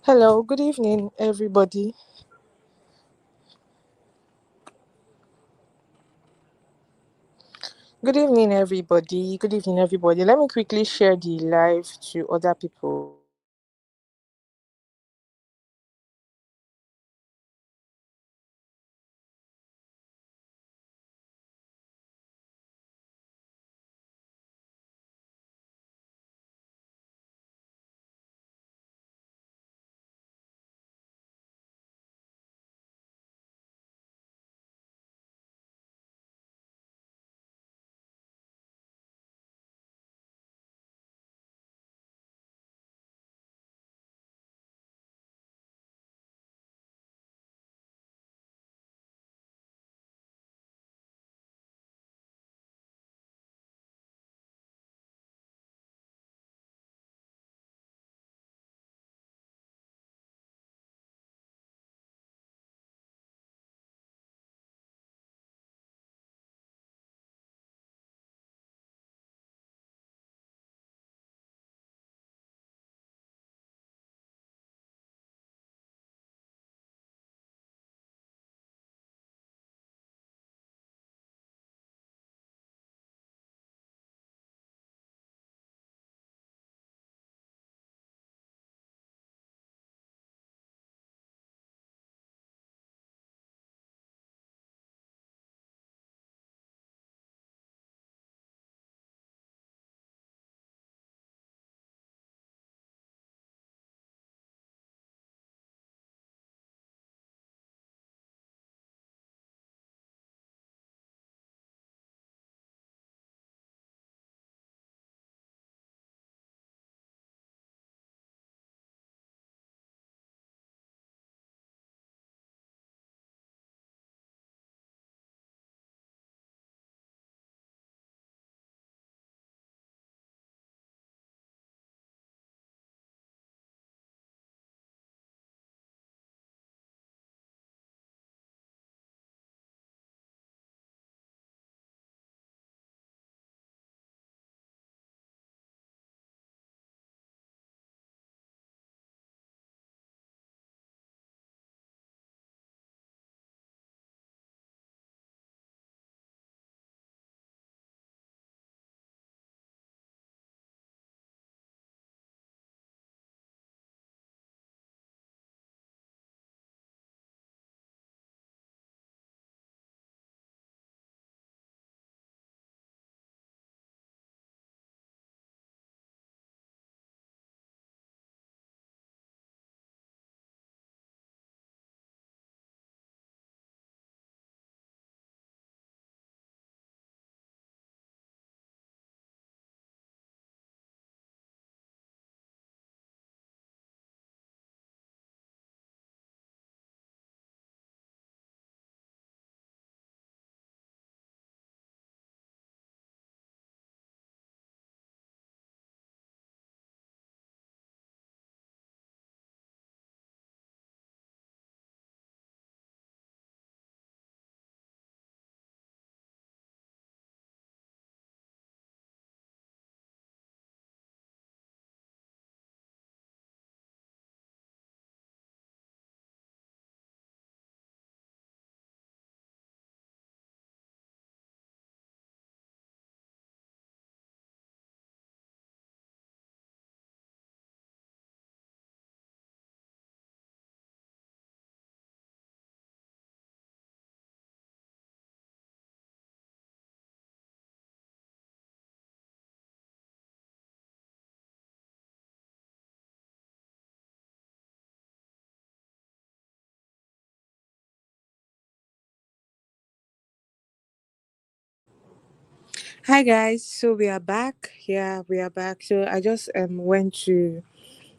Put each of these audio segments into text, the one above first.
Hello, good evening, everybody. Good evening, everybody. Good evening, everybody. Let me quickly share the live to other people. Hi guys, so we are back. Yeah, we are back. So I just went to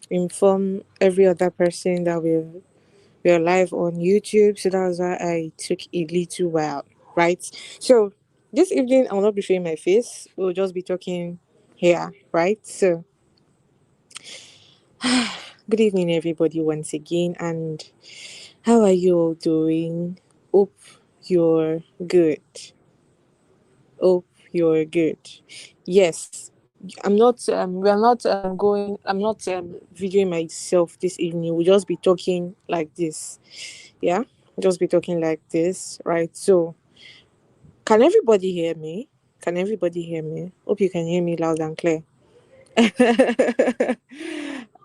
inform every other person that we're live on YouTube. So that was why I took a little while, right? So this evening I will not be showing my face. We'll just be talking here, right? So good evening everybody once again, and how are you all doing? Hope you're good. Hope you're good. Yes, I'm not we are not going I'm not videoing myself this evening. We'll just be talking like this. Yeah? Just be talking like this, right? So can everybody hear me? Can everybody hear me? Hope you can hear me loud and clear.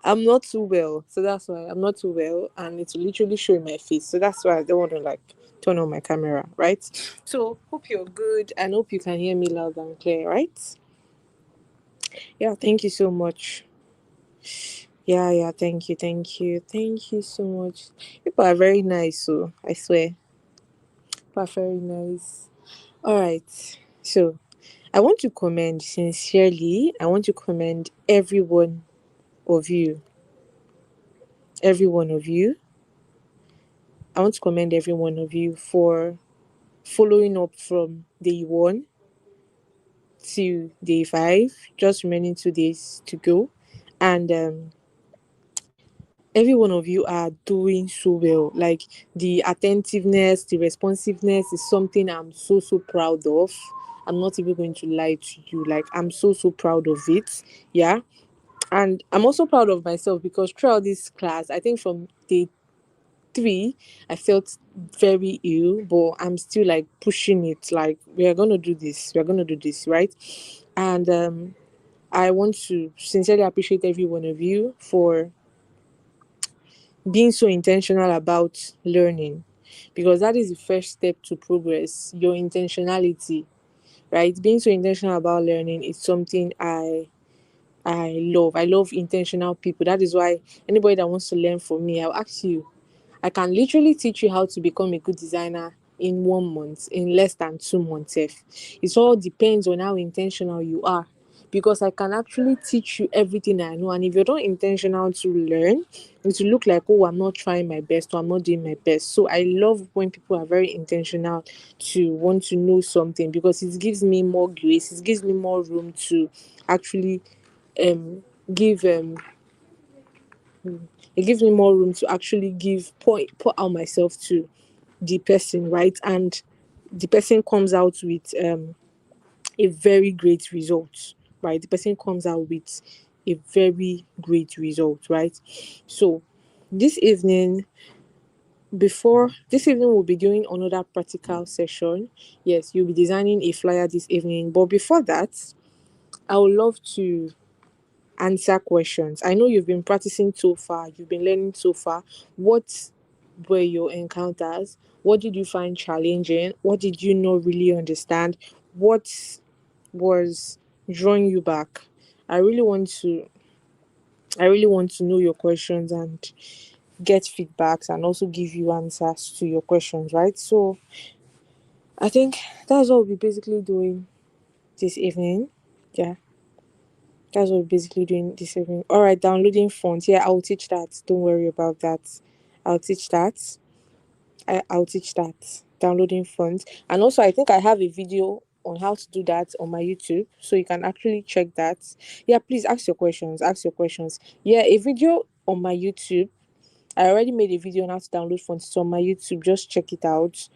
I'm not too well, so that's why I'm not too well, and it's literally showing my face, so that's why I don't want to like turn on my camera, right? So hope you're good and hope you can hear me loud and clear, right? Yeah, thank you so much. Yeah, thank you so much. People are very nice, so I swear, people are very nice. All right, so I want to commend sincerely. I want to commend of you, every one of you. I want to commend every one of you for following up from day one to day five, just remaining 2 days to go. And every one of you are doing so well. Like the attentiveness, the responsiveness is something I'm so proud of. I'm not even going to lie to you. Like I'm so proud of it. Yeah. And I'm also proud of myself because throughout this class, I think from day 3 I felt very ill, but I'm still like pushing it, like we're gonna do this, right? And I want to sincerely appreciate every one of you for being so intentional about learning, because that is the first step to progress, your intentionality, right? Being so intentional about learning is something I love intentional people. That is why anybody that wants to learn from me, I'll ask you, I can literally teach you how to become a good designer in 1 month, in less than 2 months. It all depends on how intentional you are. Because I can actually teach you everything I know. And if you're not intentional to learn, it will look like, oh, I'm not trying my best or I'm not doing my best. So I love when people are very intentional to want to know something, because it gives me more grace, it gives me more room to actually um give it gives me more room to actually give put out myself to the person, right? And the person comes out with a very great result, right? The person comes out with a very great result, right? So this evening before this evening we'll be doing another practical session. Yes, you'll be designing a flyer this evening, but before that I would love to answer questions. I know you've been practicing so far, you've been learning so far. What were your encounters? What did you find challenging? What did you not really understand? What was drawing you back? I really want to I really want to know your questions and get feedbacks and also give you answers to your questions, right? So I think that's what we'll be basically doing this evening. Yeah. That's what we're basically doing this evening. All right, downloading fonts. Yeah, I'll teach that. Don't worry about that. I'll teach that. I'll teach that. Downloading fonts. And also, I think I have a video on how to do that on my YouTube. So you can actually check that. Yeah, please ask your questions. Ask your questions. Yeah, a video on my YouTube. I already made a video on how to download fonts. It's on my YouTube. Just check it out.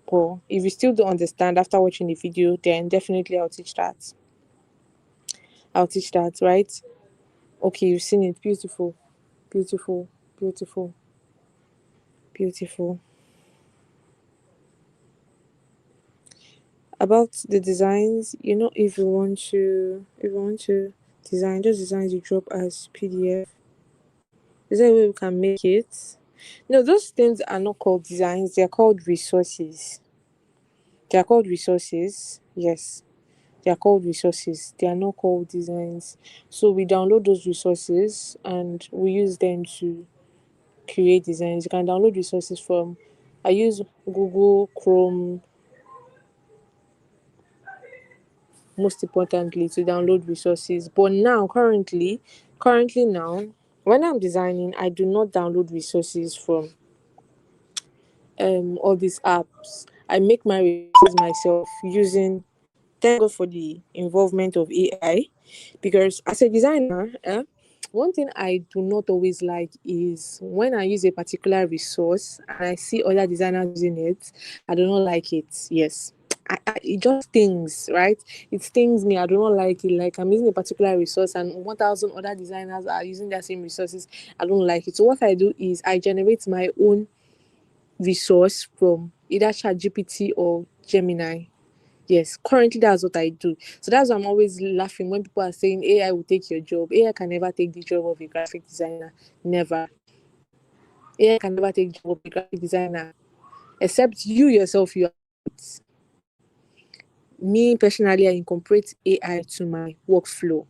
But if you still don't understand after watching the video, then definitely I'll teach that. I'll teach that, right? Okay, you've seen it. Beautiful. Beautiful, beautiful, beautiful. About the designs, if you want to design, those designs you drop as PDF. Is there a way we can make it? No, those things are not called designs, they are called resources. They are called resources. Yes. They are called resources. They are not called designs. So we download those resources and we use them to create designs. You can download resources from I use Google Chrome most importantly to download resources. But now currently now, when I'm designing, I do not download resources from all these apps. I make my resources myself using, thank God for the involvement of AI, because as a designer, one thing I do not always like is when I use a particular resource and I see other designers using it, I do not like it. Yes, it just stings, right? It stings me. I do not like it. Like, I'm using a particular resource and 1,000 other designers are using their same resources. I don't like it. So what I do is I generate my own resource from either ChatGPT or Gemini. Yes, currently that's what I do. So that's why I'm always laughing when people are saying AI will take your job. AI can never take the job of a graphic designer. Never. AI can never take the job of a graphic designer. Except you yourself, you are it. Me personally, I incorporate AI to my workflow.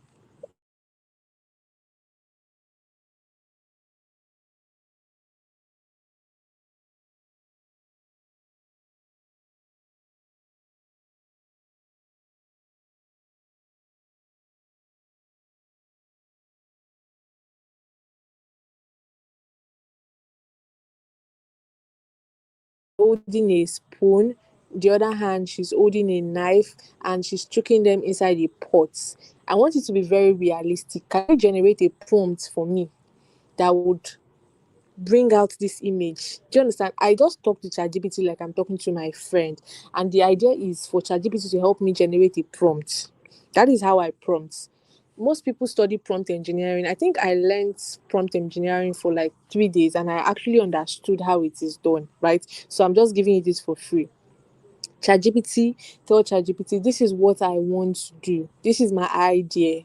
Holding a spoon, the other hand she's holding a knife and she's choking them inside a pot. I want it to be very realistic. Can you generate a prompt for me that would bring out this image? Do you understand? I just talk to ChatGPT like I'm talking to my friend, and the idea is for ChatGPT to help me generate a prompt. That is how I prompt. Most people study prompt engineering. I think I learned prompt engineering for like 3 days and I actually understood how it is done, right? So I'm just giving you this for free. ChatGPT, tell ChatGPT, this is what I want to do. This is my idea.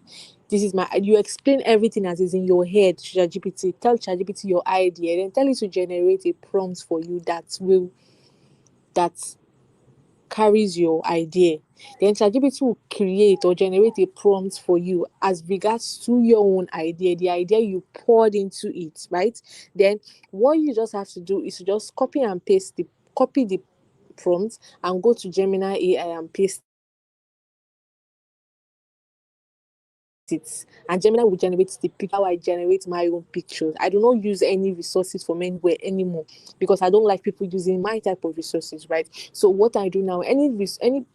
This is my, you explain everything as is in your head to ChatGPT. Tell ChatGPT your idea, then tell it to generate a prompt for you that carries your idea. Then ChatGPT will create or generate a prompt for you as regards to your own idea, the idea you poured into it, right? Then what you just have to do is to just copy the prompt and go to Gemini AI and paste it, and Gemini will generate the picture. How I generate my own pictures. I do not use any resources from anywhere anymore because I don't like people using my type of resources, right? So what I do now, any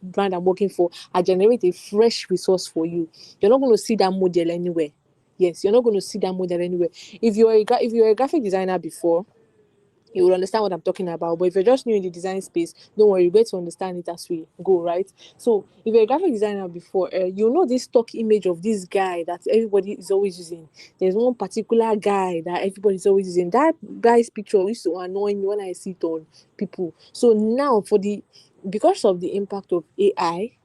brand I'm working for, I generate a fresh resource for you. You're not going to see that model anywhere. Yes, you're not going to see that model anywhere. If you're a graphic designer before, you will understand what I'm talking about. But if you're just new in the design space, don't worry, you're going to understand it as we go, right? So if you're a graphic designer before, you know this stock image of this guy that everybody is always using. There's one particular guy that everybody's always using. That guy's picture used to annoy me when I see it on people. So now because of the impact of AI,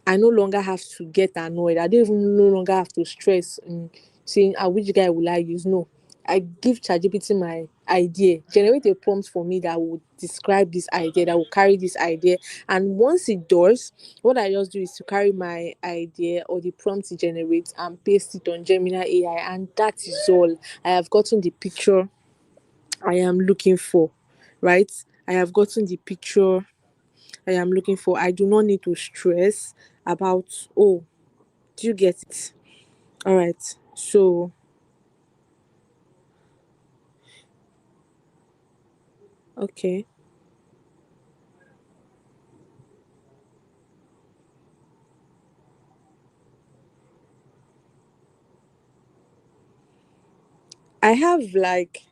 I no longer have to get annoyed. I don't even no longer have to stress and saying, which guy will I use? No. I give ChatGPT my idea, generate a prompt for me that would describe this idea, that will carry this idea. And once it does, what I just do is to carry my idea or the prompt it generates and paste it on Gemini AI. And that is all. I have gotten the picture I am looking for, right? I have gotten the picture I am looking for. I do not need to stress about, oh, do you get it? All right. So, okay. I have like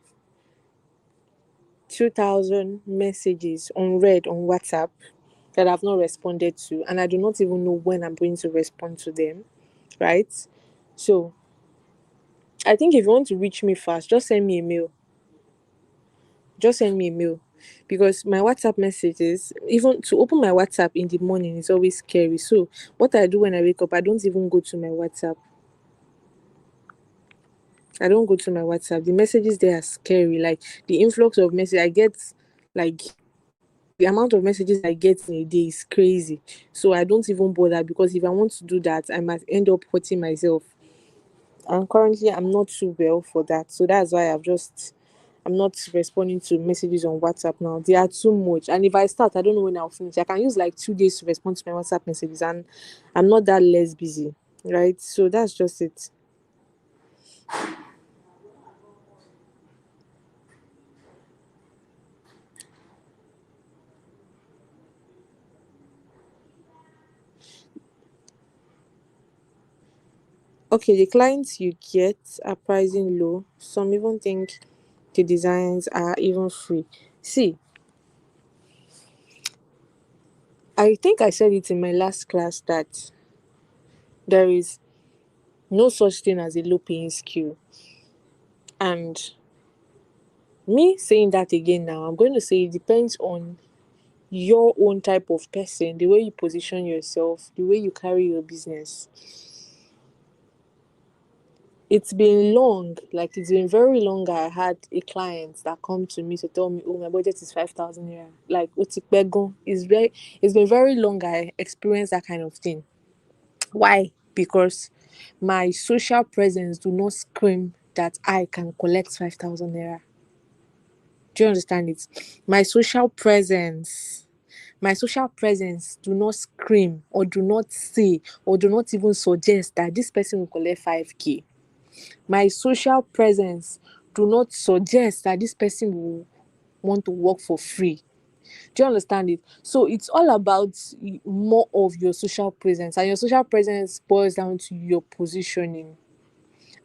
2,000 messages unread on WhatsApp that I've not responded to, and I do not even know when I'm going to respond to them, right? So, I think if you want to reach me fast, just send me a mail. Just send me a mail. Because my WhatsApp messages, even to open my WhatsApp in the morning is always scary. So, what I do when I wake up, I don't even go to my WhatsApp. I don't go to my WhatsApp. The messages there are scary. Like the influx of message I get, like the amount of messages I get in a day is crazy. So I don't even bother because if I want to do that, I might end up hurting myself. And currently, I'm not too well for that. So that's why I'm not responding to messages on WhatsApp now. They are too much. And if I start, I don't know when I'll finish. I can use like 2 days to respond to my WhatsApp messages, and I'm not that less busy, right? So that's just it. Okay, the clients you get are pricing low. Some even think the designs are even free. See, I think I said it in my last class that there is no such thing as a low paying skill. And me saying that again now, I'm going to say it depends on your own type of person, the way you position yourself, the way you carry your business. It's been long, like it's been very long. I had a client that come to me to tell me, "Oh, my budget is 5,000 naira." Like, "Otikpego." It's been very long. I experienced that kind of thing. Why? Because my social presence do not scream that I can collect 5,000 naira. Do you understand it? My social presence, my social presence do not scream or do not say or do not even suggest that this person will collect 5k. My social presence do not suggest that this person will want to work for free. Do you understand it? So it's all about more of your social presence, and your social presence boils down to your positioning.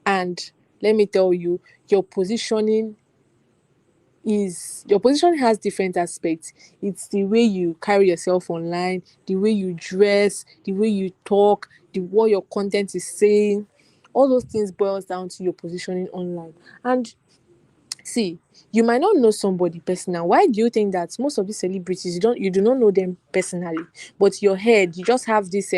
And let me tell you, your positioning your position has different aspects. It's the way you carry yourself online, the way you dress, the way you talk, the what your content is saying. All those things boils down to your positioning online. And see, you might not know somebody personal. Why do you think that most of these celebrities you do not know them personally, but your head you just have this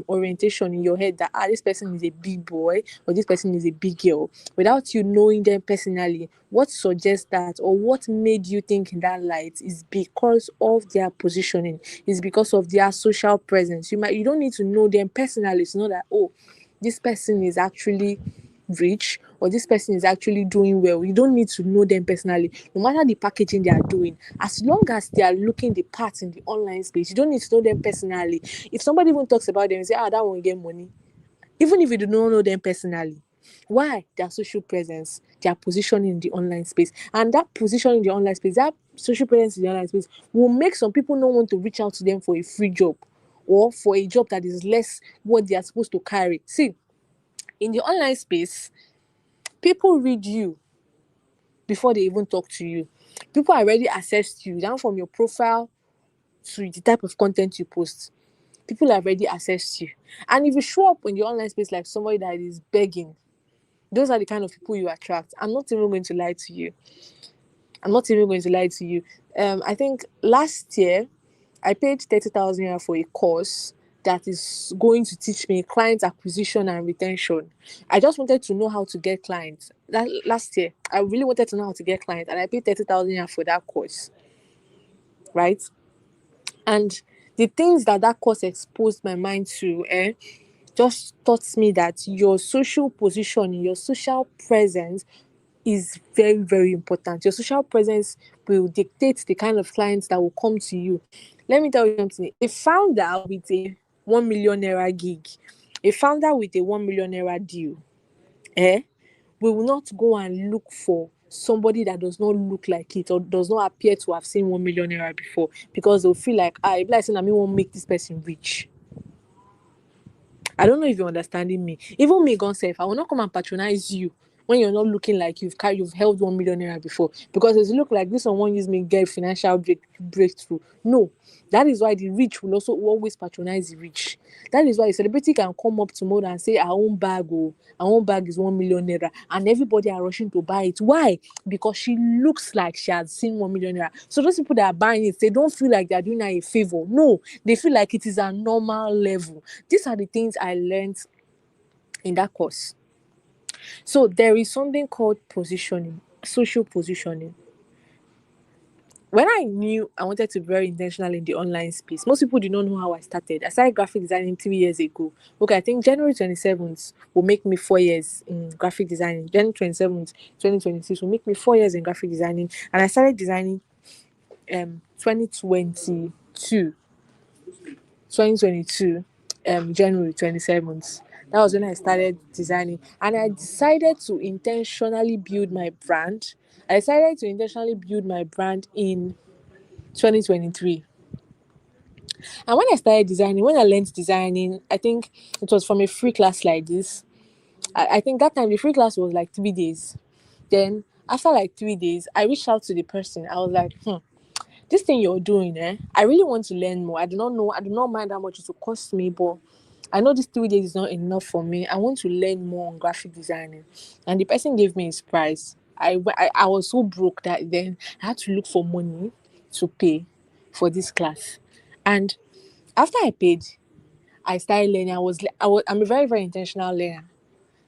orientation in your head that this person is a big boy or this person is a big girl without you knowing them personally. What suggests that, or what made you think in that light, is because of their positioning, is because of their social presence. You don't need to know them personally to know that, oh, this person is actually rich or this person is actually doing well. You don't need to know them personally. No matter the packaging they are doing, as long as they are looking the part in the online space, you don't need to know them personally. If somebody even talks about them, you say, that one get money. Even if you do not know them personally. Why? Their social presence, their position in the online space. And that position in the online space, that social presence in the online space will make some people not want to reach out to them for a free job or for a job that is less what they are supposed to carry. See, in the online space, people read you before they even talk to you. People already assessed you down from your profile to the type of content you post. People have already assessed you. And if you show up in the online space like somebody that is begging, those are the kind of people you attract. I'm not even going to lie to you. I think last year I paid 30,000 naira for a course that is going to teach me client acquisition and retention. I just wanted to know how to get clients. Last year, I really wanted to know how to get clients, and I paid 30,000 naira for that course, right? And the things that course exposed my mind to, just taught me that your social position, your social presence is very, very important. Your social presence will dictate the kind of clients that will come to you. Let me tell you something. A founder with a 1 million naira gig, a founder with a 1 million naira deal, we will not go and look for somebody that does not look like it or does not appear to have seen 1 million naira before, because they'll feel like, if like saying, I mean, won't make this person rich. I don't know if you're understanding me. Even me, God self, I will not come and patronize you when you're not looking like you've held 1 million naira before. Because as you look like this one won't use me get financial breakthrough. No. That is why the rich will also always patronize the rich. That is why a celebrity can come up tomorrow and say, our own bag is 1 million naira, and everybody are rushing to buy it. Why? Because she looks like she has seen 1 million naira. So those people that are buying it, they don't feel like they're doing her a favor. No, they feel like it is a normal level. These are the things I learned in that course. So there is something called positioning, social positioning. When I knew I wanted to be very intentional in the online space, most people did not know how I started. I started graphic designing 3 years ago. Okay, I think January 27th will make me 4 years in graphic designing. January 27th, 2026 will make me 4 years in graphic designing. And I started designing 2022, 2022, January 27th. That was when I started designing. And I decided to intentionally build my brand. I decided to intentionally build my brand in 2023. And when I started designing, when I learned designing, I think it was from a free class like this. I think that time the free class was like 3 days. Then after like 3 days, I reached out to the person. I was like, this thing you're doing, I really want to learn more. I do not know, I do not mind how much it will cost me, but I know this 3 days is not enough for me. I want to learn more on graphic designing. And the person gave me his price. I was so broke that then I had to look for money to pay for this class. And after I paid, I started learning. I'm a very, very intentional learner.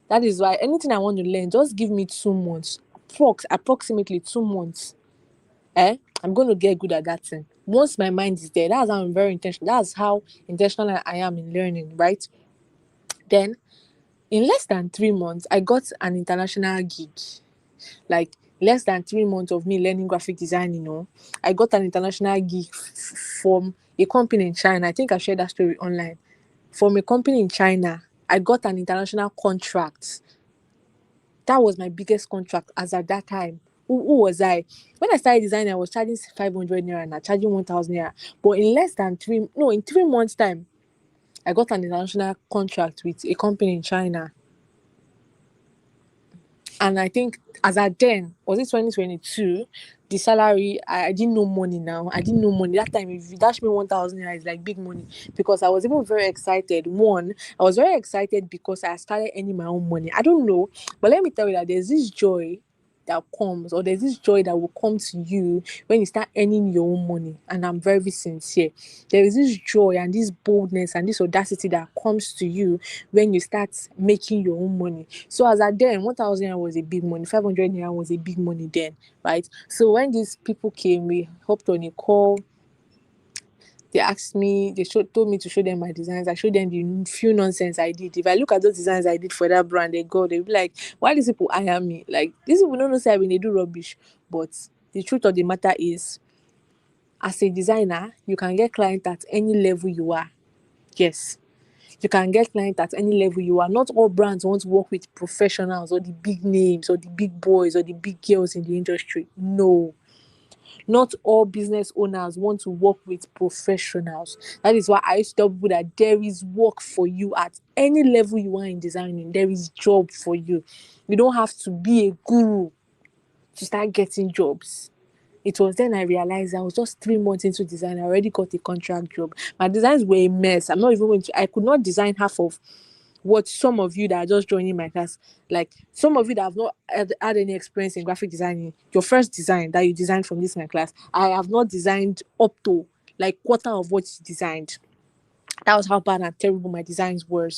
That is why anything I want to learn, just give me 2 months, approximately 2 months. I'm going to get good at that thing. Once my mind is there, that's how I'm very intentional. That's how intentional I am in learning, right? Then, in less than 3 months, I got an international gig. Like, less than 3 months of me learning graphic design, I got an international gig from a company in China. I think I shared that story online. From a company in China, I got an international contract. That was my biggest contract as at that time. Who was I? When I started designing, I was charging 500 naira, and charging 1,000 naira. But in 3 months' time, I got an international contract with a company in China. And I think as at then, was it 2022? The salary, I didn't know money now. I didn't know money. That time, if you dash me 1,000 naira, it's like big money. Because I was even very excited. One, I was very excited because I started earning my own money. I don't know, but let me tell you that there's this joy that comes, or there's this joy that will come to you when you start earning your own money. And I'm very sincere. There is this joy and this boldness and this audacity that comes to you when you start making your own money. So as at then, 1,000 naira was a big money, 500 naira was a big money then, right? So when these people came, we hopped on a call. They asked me, told me to show them my designs. I showed them the few nonsense I did. If I look at those designs I did for that brand, they'll be like, why these people hire me? Like, these people don't know say when they do rubbish. But the truth of the matter is, as a designer, you can get clients at any level you are. Yes. You can get clients at any level you are. Not all brands want to work with professionals or the big names or the big boys or the big girls in the industry. No. Not all business owners want to work with professionals. That is why I used to tell people that there is work for you at any level you are in designing. There is job for you. You don't have to be a guru to start getting jobs. It was then I realized I was just 3 months into design. I already got a contract job. My designs were a mess. I'm not even going to, I could not design half of what some of you that are just joining my class, like some of you that have not had any experience in graphic designing, your first design that you designed from this my class, I have not designed up to like quarter of what you designed. That was how bad and terrible my designs were.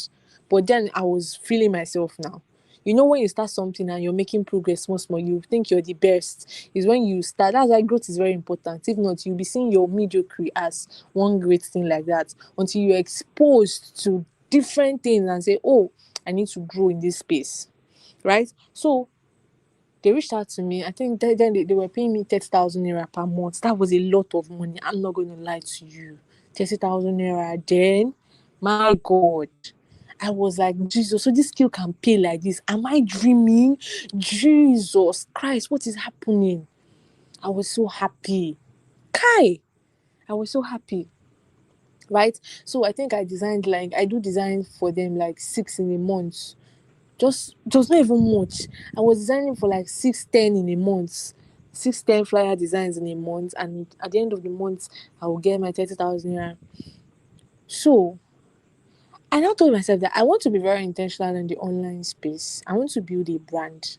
But then I was feeling myself now. You know, when you start something and you're making progress small, you think you're the best. Is when you start. That's why growth is very important. If not, you'll be seeing your mediocrity as one great thing like that until you're exposed to different things and say, oh, I need to grow in this space. Right? So they reached out to me. I think then they were paying me 30,000 naira per month. That was a lot of money. I'm not going to lie to you. 30,000 naira then, my God. I was like, Jesus, so this skill can pay like this. Am I dreaming? Jesus Christ, what is happening? I was so happy. Kai, I was so happy. Right? So I think I do design for them like 6 in a month. Just it was not even much. I was designing for like 6-10 in a month, 6-10 flyer designs in a month, and at the end of the month, I will get my 30,000 naira. So I now told myself that I want to be very intentional in the online space. I want to build a brand,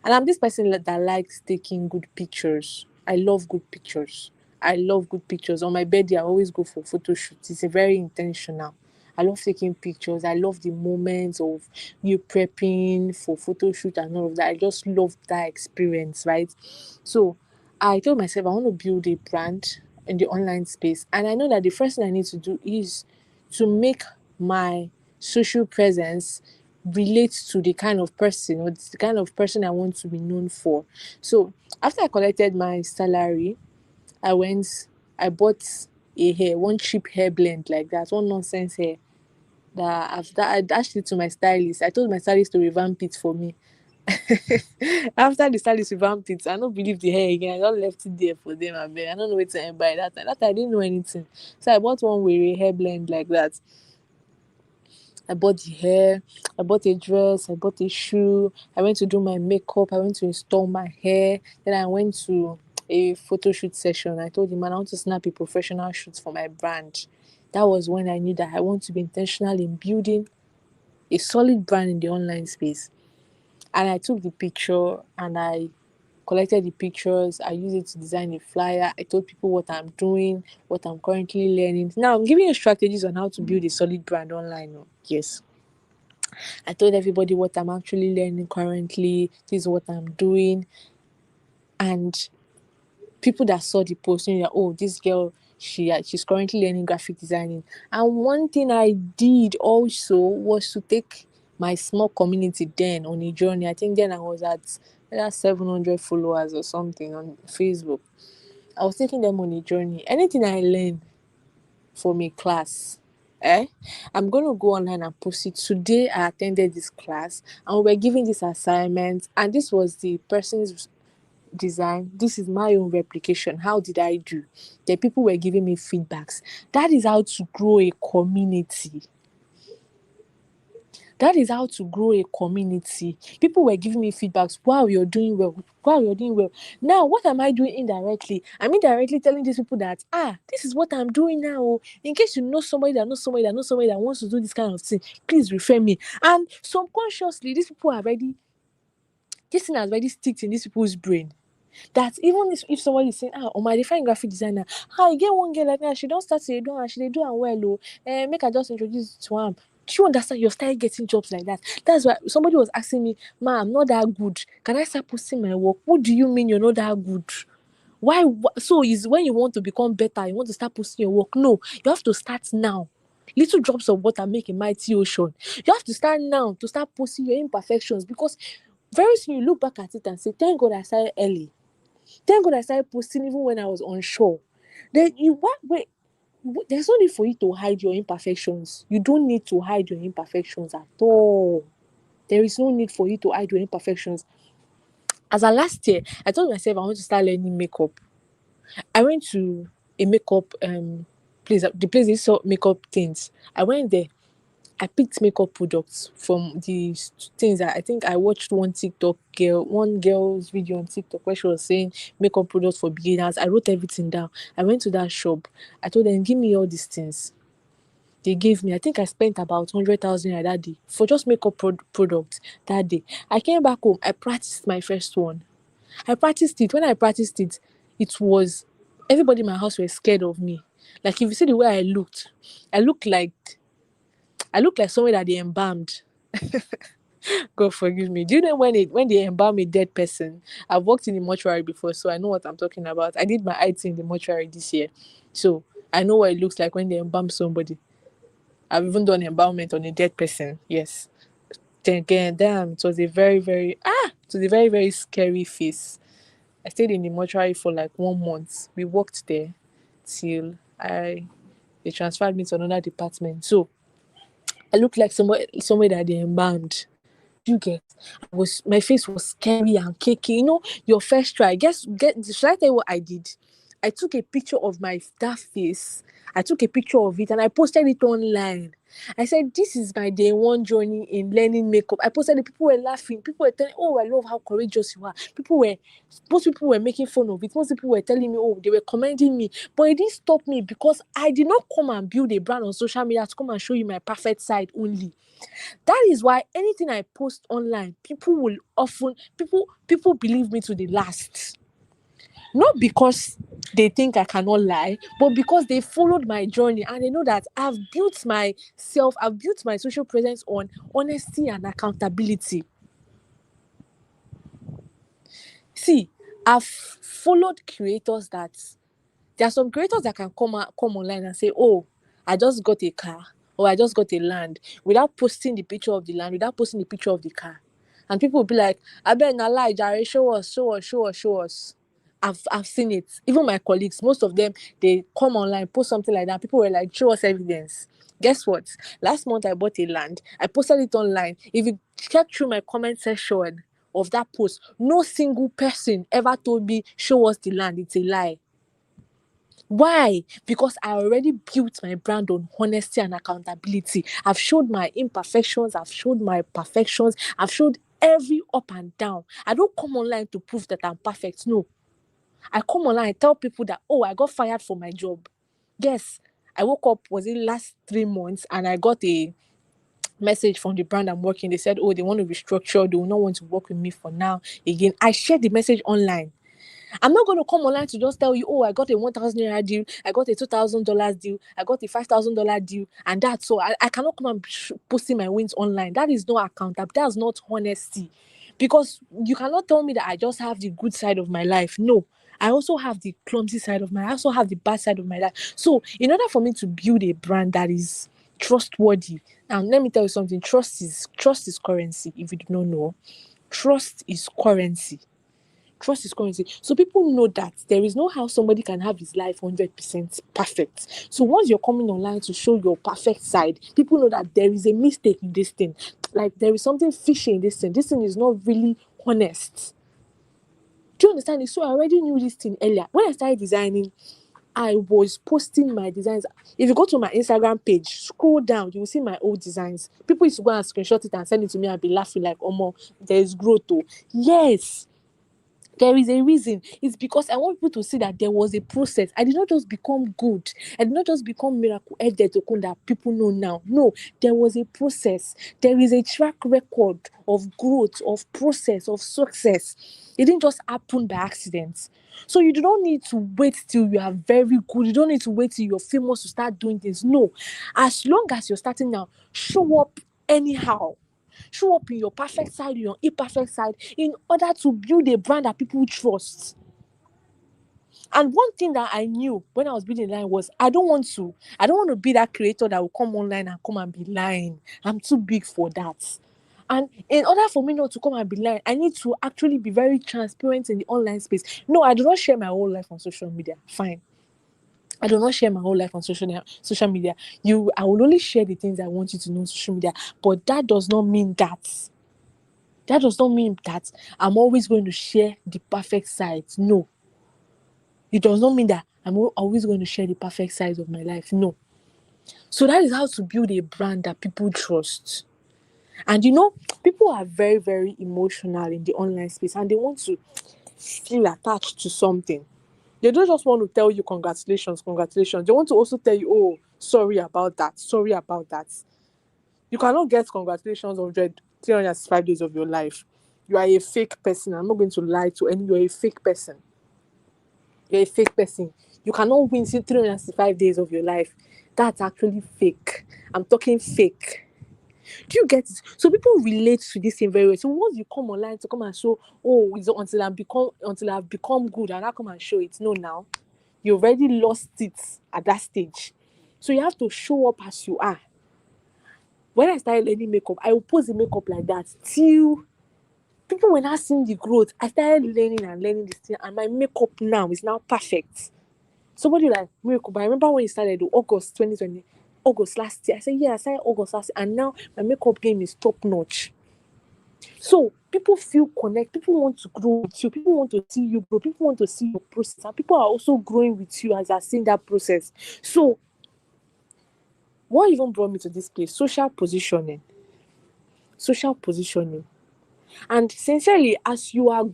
and I'm this person that likes taking good pictures. I love good pictures. I love good pictures. On my birthday, I always go for photo shoots. It's a very intentional. I love taking pictures. I love the moments of you prepping for photo shoot and all of that. I just love that experience, right? So I told myself I want to build a brand in the online space. And I know that the first thing I need to do is to make my social presence relate to the kind of person or the kind of person I want to be known for. So after I collected my salary, I bought one cheap hair blend like that, one nonsense hair I dashed it to my stylist. I told my stylist to revamp it for me. After the stylist revamped it, I don't believe the hair again. I just left it there for them. I don't know what to buy that time. That time I didn't know anything. So I bought one with a hair blend like that. I bought the hair, I bought a dress, I bought a shoe, I went to do my makeup, I went to install my hair, then I went to a photo shoot session. I told the man I want to snap a professional shoot for my brand. That was when I knew that I want to be intentional in building a solid brand in the online space. And I took the picture and I collected the pictures. I used it to design a flyer. I told people what I'm doing, what I'm currently learning. Now I'm giving you strategies on how to build a solid brand online. Oh. Yes. I told everybody what I'm actually learning currently. This is what I'm doing. And people that saw the post knew that, oh, this girl, she's currently learning graphic designing. And one thing I did also was to take my small community then on a journey. I think then I was at 700 followers or something on Facebook. I was taking them on a journey. Anything I learned from a class, I'm going to go online and post it. Today I attended this class and we were given this assignment, and this was the person's design. This is my own replication. How did I do? The people were giving me feedbacks. That is how to grow a community. That is how to grow a community. People were giving me feedbacks. Wow, you're doing well. Wow, you're doing well. Now, what am I doing indirectly? I'm indirectly telling these people that, this is what I'm doing now. Oh. In case you know somebody that knows somebody that knows somebody that wants to do this kind of thing, please refer me. And subconsciously, these people are already, this thing has already sticked in these people's brain. That even if somebody is saying, oh my, they find graphic designer, I get one girl like that, she don't start to do and she dey do am well. Oh, make I just introduce you to am. Do you understand? You're starting getting jobs like that. That's why somebody was asking me, ma, I'm not that good, can I start posting my work? What do you mean you're not that good? Why? So is when you want to become better, you want to start posting your work? No, you have to start now. Little drops of water make a mighty ocean. You have to start now to start posting your imperfections, because very soon you look back at it and say, thank God I started early. Thank God I started posting even when I was unsure. Then you what? Wait, there's no need for you to hide your imperfections. You don't need to hide your imperfections at all. There is no need for you to hide your imperfections. As of last year, I told myself I want to start learning makeup. I went to a makeup place, the place they sell makeup things. I went there. I picked makeup products from the things that I think I watched one girl's video on TikTok where she was saying makeup products for beginners. I wrote everything down. I went to that shop. I told them, give me all these things. They gave me, I think I spent about 100,000 naira that day for just makeup products that day. I came back home. I practiced my first one. I practiced it. When I practiced it, it was, everybody in my house were scared of me. Like, if you see the way I looked like I look like someone that they embalmed. God forgive me. Do you know when they embalm a dead person? I've worked in the mortuary before, so I know what I'm talking about. I did my IT in the mortuary this year, so I know what it looks like when they embalm somebody. I've even done embalmment on a dead person. Yes. Then again, damn, it was a very very scary face. I stayed in the mortuary for like 1 month. We worked there till I they transferred me to another department. So I looked like somebody that they embalmed. Do you get? My face was scary and cakey. You know, your first try. Should I tell you what I did? I took a picture of my that face. I took a picture of it and I posted it online. I said, this is my day one journey in learning makeup. I posted it, people were laughing, people were telling, oh, I love how courageous you are. Most people were making fun of it. Most people were telling me, oh, they were commending me. But it didn't stop me, because I did not come and build a brand on social media to come and show you my perfect side only. That is why anything I post online, people believe me to the last. Not because they think I cannot lie, but because they followed my journey and they know that I've built my social presence on honesty and accountability. See, I've followed creators that there are some creators that can come online and say, oh, I just got a car, or I just got a land, without posting the picture of the land, without posting the picture of the car. And people will be like, I bet na lie, Jare, show us, show us, show us, show us. I've seen it. Even my colleagues, most of them, they come online, post something like that. People were like, show us evidence. Guess what? Last month I bought a land. I posted it online. If you check through my comment section of that post, no single person ever told me, show us the land. It's a lie. Why? Because I already built my brand on honesty and accountability. I've showed my imperfections, I've showed my perfections, I've showed every up and down. I don't come online to prove that I'm perfect. No. I come online, I tell people that, oh, I got fired from my job. Yes, I woke up, was it last 3 months, and I got a message from the brand I'm working. They said, oh, they want to restructure, they will not want to work with me for now again. I shared the message online. I'm not going to come online to just tell you, oh, I got a 1,000 naira deal, I got a $2,000 deal, I got a $5,000 deal, and that's so. I cannot come and posting my wins online. That is not accountable. That's not honesty. Because you cannot tell me that I just have the good side of my life. No. I also have the clumsy side of my I also have the bad side of my life. So, in order for me to build a brand that is trustworthy, and let me tell you something, trust is currency. If you do not know, trust is currency. Trust is currency. So people know that there is no how somebody can have his life 100% perfect. So once you're coming online to show your perfect side, people know that there is a mistake in this thing. Like there is something fishy in this thing. This thing is not really honest. Do you understand it? So I already knew this thing earlier. When I started designing, I was posting my designs. If you go to my Instagram page, scroll down, you will see my old designs. People used to go and screenshot it and send it to me and be laughing like, oh, there is growth. Oh. Yes, there is a reason. It's because I want people to see that there was a process. I did not just become good. I did not just become miracle headed to that people know now. No, there was a process. There is a track record of growth, of process, of success. It didn't just happen by accident. So you do not need to wait till you are very good. You don't need to wait till you're famous to start doing things. No. As long as you're starting now, show up anyhow. Show up in your perfect side, in your imperfect side, in order to build a brand that people trust. And one thing that I knew when I was building line was I don't want to be that creator that will come online and come and be lying. I'm too big for that. And in order for me not to come and be lying, I need to actually be very transparent in the online space. No, I do not share my whole life on social media. Fine. I do not share my whole life on social media. I will only share the things I want you to know on social media. But that does not mean that I'm always going to share the perfect sides. No. It does not mean that I'm always going to share the perfect sides of my life. No. So that is how to build a brand that people trust. And people are very, very emotional in the online space and they want to feel attached to something. They don't just want to tell you congratulations, congratulations. They want to also tell you, oh, sorry about that, sorry about that. You cannot get congratulations 365 days of your life. You are a fake person. I'm not going to lie to any. You're a fake person. You're a fake person. You cannot win 365 days of your life. That's actually fake. I'm talking fake. Do you get it? So people relate to this thing very well. So once you come online to come and show, oh, it's until I've become good and I come and show it. No, now you already lost it at that stage. So you have to show up as you are. When I started learning makeup, I would post the makeup like that till people were not seeing the growth. I started learning this thing, and my makeup now is now perfect. Somebody like makeup. I remember when it started, August 2020, August last year. I said, yeah, I started August last year, and now my makeup game is top notch. So people feel connect. People want to grow with you. People want to see you grow. People want to see your process, and people are also growing with you as they're seeing that process. So what even brought me to this place? Social positioning. And sincerely, as you're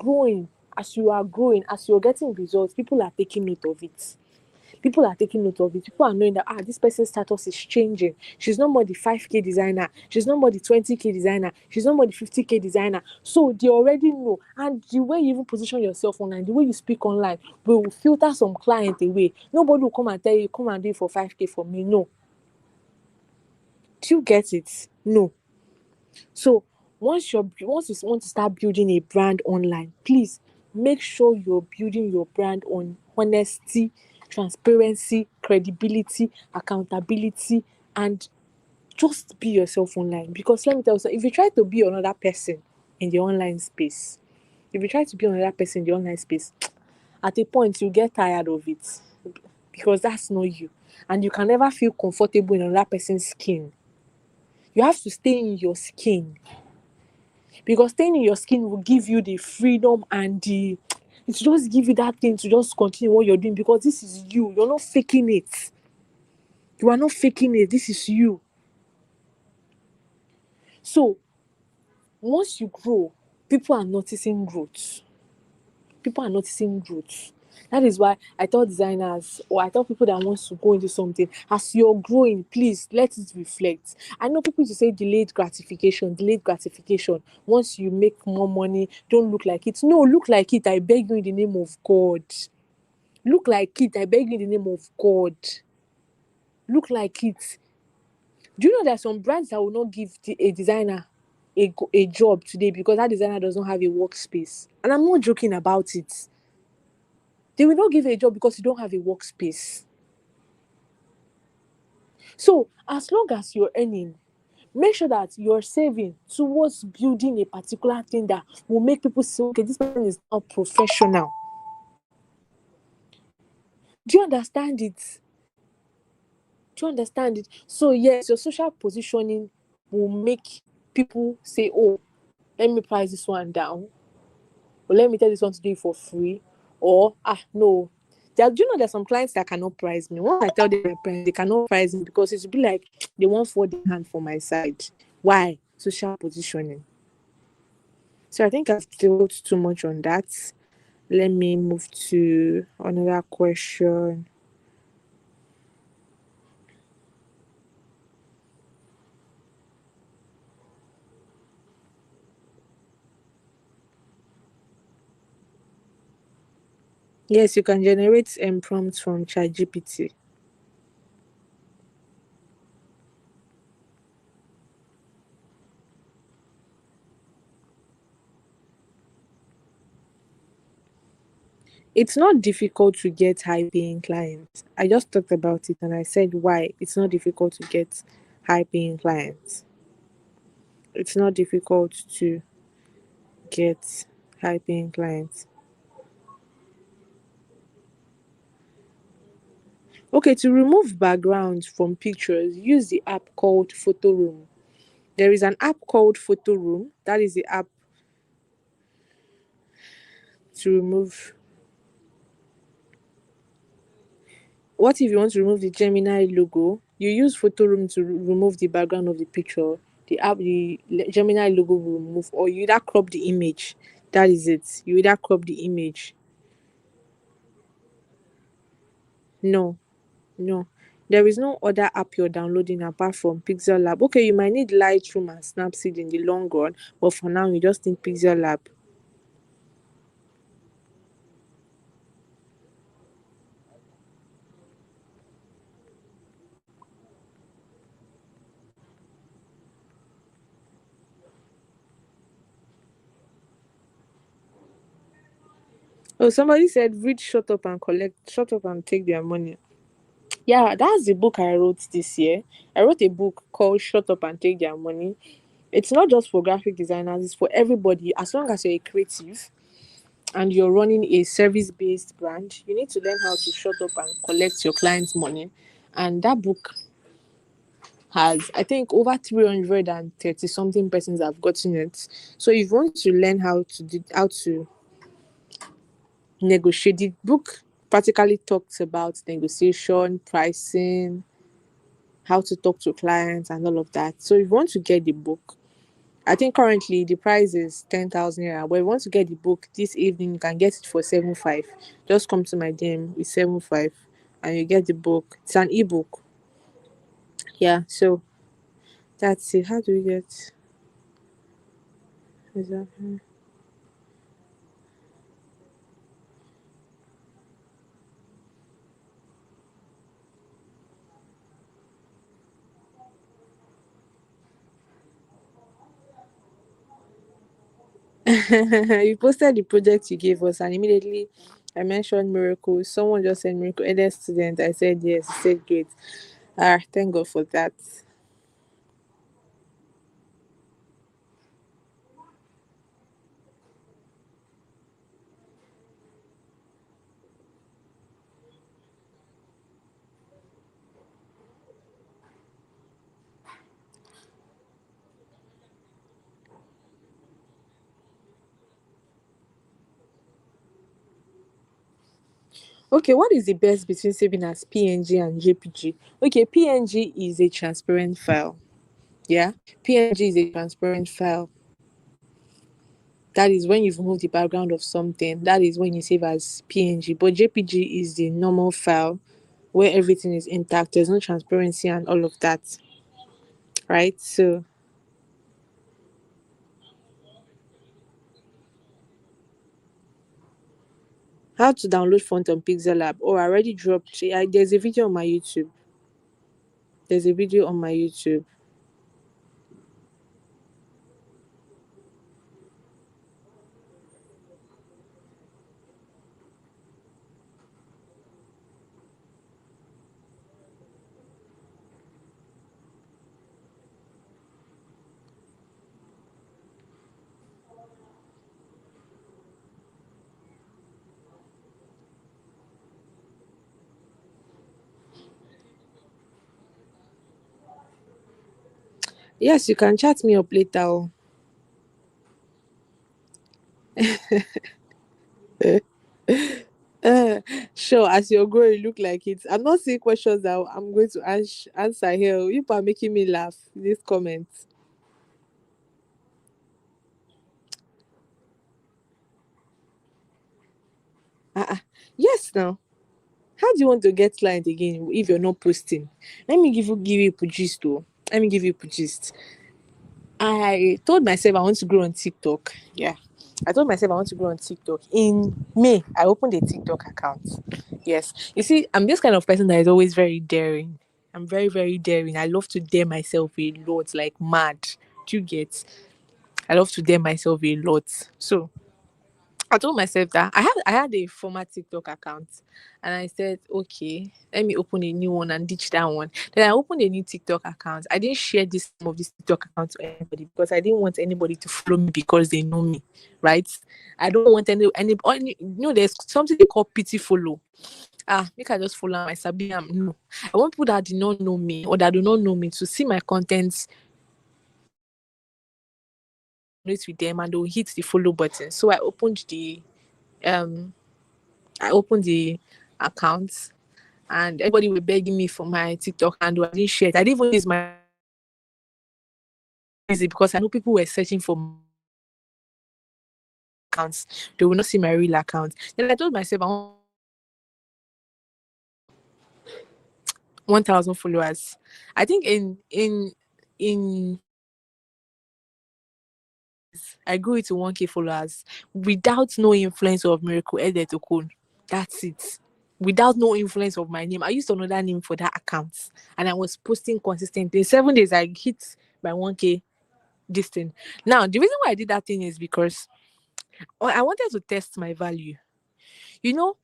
getting results, people are taking note of it. People are taking note of it. People are knowing that this person's status is changing. She's no more the 5K designer. She's no more the 20K designer. She's no more the 50K designer. So they already know. And the way you even position yourself online, the way you speak online, will filter some client away. Nobody will come and tell you, come and do it for 5K for me. No. Do you get it? No. So once you want to start building a brand online, please make sure you're building your brand on honesty, transparency, credibility, accountability, and just be yourself online. Because let me tell you, if you try to be another person in the online space, at a point you get tired of it because that's not you, and you can never feel comfortable in another person's skin. You have to stay in your skin. Because staying in your skin will give you the freedom and it just give you that thing to just continue what you're doing, because this is you. You're not faking it. You are not faking it. This is you. So once you grow, people are noticing growth. People are noticing growth. That is why I tell designers, or I tell people that wants to go into something, as you're growing, please let it reflect. I know people used to say delayed gratification, delayed gratification. Once you make more money, don't look like it. No, look like it. I beg you in the name of God. Look like it. I beg you in the name of God. Look like it. Do you know there are some brands that will not give a designer a job today because that designer does not have a workspace? And I'm not joking about it. They will not give you a job because you don't have a workspace. So as long as you're earning, make sure that you're saving towards building a particular thing that will make people say, okay, this person is now professional. Do you understand it? Do you understand it? So yes, your social positioning will make people say, oh, let me price this one down, or let me tell this one to do it for free, or no. Do you know there's some clients that cannot price me? Once I tell them my price, they cannot price me because it will be like they want for the hand for my side. Why? Social positioning. So I think I've dwelled too much on that. Let me move to another question. Yes, you can generate prompts from ChatGPT. It's not difficult to get high paying clients. I just talked about it and I said why it's not difficult to get high paying clients. It's not difficult to get high paying clients. Okay, to remove backgrounds from pictures, use the app called Photo Room. There is an app called Photo Room. That is the app to remove. What if you want to remove the Gemini logo? You use Photo Room to remove the background of the picture. The Gemini logo will remove, or you either crop the image. That is it. You either crop the image. No, no. There is no other app you're downloading apart from Pixel Lab. Okay, you might need Lightroom and Snapseed in the long run, but for now, you just need Pixel Lab. Oh, somebody said, read Shut Up and Take Their Money. Yeah, that's the book I wrote this year. I wrote a book called Shut Up and Take Their Money. It's not just for graphic designers, it's for everybody. As long as you're a creative and you're running a service based brand, you need to learn how to shut up and collect your clients' money. And that book has, I think, over 330 something persons have gotten it. So if you want to learn how to negotiate, the book practically talks about negotiation, pricing, how to talk to clients, and all of that. So if you want to get the book, I think currently the price is 10,000 naira. But if you want to get the book this evening, you can get it for 7,500. Just come to my DM with 7,500 and you get the book. It's an ebook. Yeah, so that's it. How do we get is that- you posted the project you gave us and immediately I mentioned miracle. Someone just said miracle aided student. I said yes, he said great. Thank God for that. Okay, what is the best between saving as PNG and JPG? Okay, PNG is a transparent file. Yeah, PNG is a transparent file. That is when you've removed the background of something. That is when you save as PNG. But JPG is the normal file where everything is intact. There's no transparency and all of that, right? So how to download font on Pixel Lab? Oh, I already dropped. There's a video on my YouTube. There's a video on my YouTube. Yes, you can chat me up later. Oh. Uh, sure, as you're growing, you look like it. I'm not seeing questions that I'm going to answer here. You are making me laugh. These comments. Uh-uh. Yes, now. How do you want to get client again if you're not posting? Let me give you a gist though. Let me give you a gist. I told myself I want to grow on TikTok. Yeah. I told myself I want to grow on TikTok. In May, I opened a TikTok account. Yes. You see, I'm this kind of person that is always very daring. I'm very, very daring. I love to dare myself a lot, like mad. Do you get? I love to dare myself a lot. So I told myself that I had a former TikTok account, and I said, okay, let me open a new one and ditch that one. Then I opened a new TikTok account. I didn't share this name of this TikTok account to anybody because I didn't want anybody to follow me because they know me, right? I don't want there's something they call pity follow. Make I just follow my Sabiam. No, I want people that do not know me or that do not know me to see my contents with them and they'll hit the follow button. So um I opened the account and everybody were begging me for my TikTok handle. I didn't share it. I didn't even use my use it because I know people were searching for my accounts. They will not see my real account. Then I told myself I want 1,000 followers. I think in I grew it to 1K followers without no influence of Miracle Edit Okun. That's it. Without no influence of my name. I used another name for that account and I was posting consistently. In 7 days, I hit my 1K this thing. Now, the reason why I did that thing is because I wanted to test my value. You know,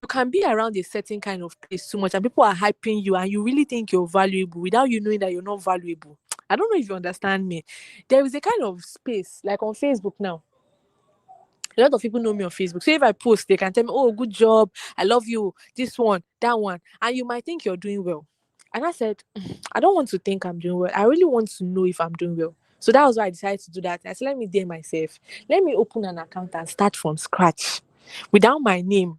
you can be around a certain kind of place too much and people are hyping you and you really think you're valuable without you knowing that you're not valuable. I don't know if you understand me. There is a kind of space, like on Facebook now. A lot of people know me on Facebook. So if I post, they can tell me, oh, good job. I love you. This one, that one. And you might think you're doing well. And I said, I don't want to think I'm doing well. I really want to know if I'm doing well. So that was why I decided to do that. I said, let me dare myself. Let me open an account and start from scratch without my name.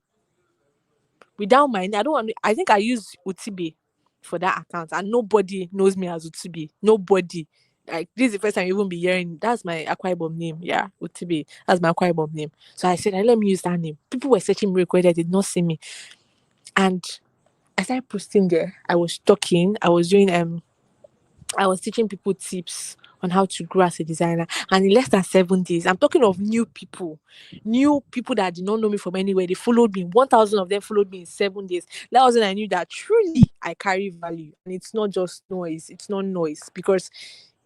Without my name. I don't want I think I use Utibe for that account and nobody knows me as Utibe. Nobody. Like this is the first time you won't be hearing that's my Akwa Ibom name. Yeah, Utibe. That's my Akwa Ibom name. So I said, let me use that name. People were searching me record, they did not see me. And I started posting there. I was talking. I was teaching people tips on how to grow as a designer. And in less than 7 days, I'm talking of new people that did not know me from anywhere. They followed me. 1,000 of them followed me in 7 days. That was when I knew that truly I carry value. And it's not just noise. It's not noise. Because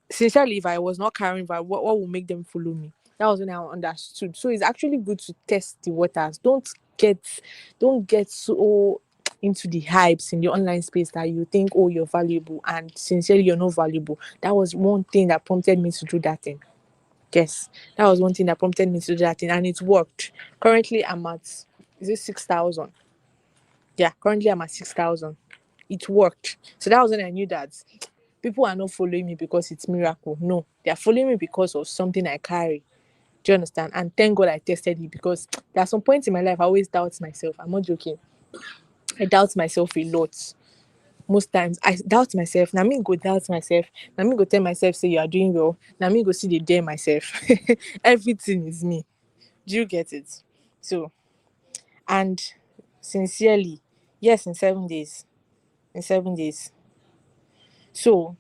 sincerely, if I was not carrying value, what would make them follow me? That was when I understood. So it's actually good to test the waters. Don't get so into the hypes in the online space that you think, oh, you're valuable and sincerely you're not valuable. That was one thing that prompted me to do that thing. Yes, that was one thing that prompted me to do that thing and it worked. Currently I'm at, is it 6,000? Yeah, currently I'm at 6,000. It worked. So that was when I knew that people are not following me because it's miracle. No, they are following me because of something I carry. Do you understand? And thank God I tested it because there are some points in my life I always doubt myself. I'm not joking. I doubt myself a lot. most times I doubt myself. Now me go doubt myself. Now me go tell myself say you are doing well. Now me go see the dare myself. Everything is me. Do you get it? So, and sincerely, yes, in 7 days. In 7 days. So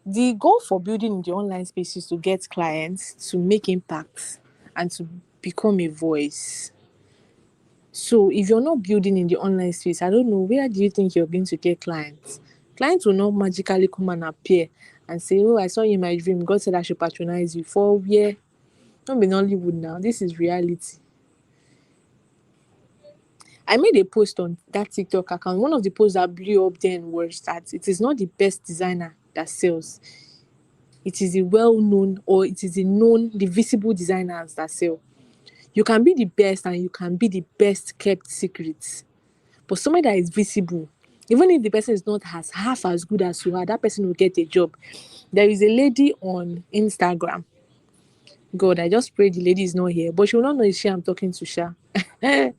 the goal for building in the online space is to get clients, to make impact, and to become a voice. So if you're not building in the online space, I don't know, where do you think you're going to get clients? Clients will not magically come and appear and say, oh, I saw you in my dream. God said I should patronize you. For where? Don't be Nollywood now. This is reality. I made a post on that TikTok account. One of the posts that blew up then was that it is not the best designer that sells. It is the well-known, or it is the known, the visible designers that sell. You can be the best and you can be the best kept secret. But somebody that is visible, even if the person is not as half as good as you are, that person will get a job. There is a lady on Instagram. God, I just pray the lady is not here, but she will not know it's she I'm talking to, Sha. There's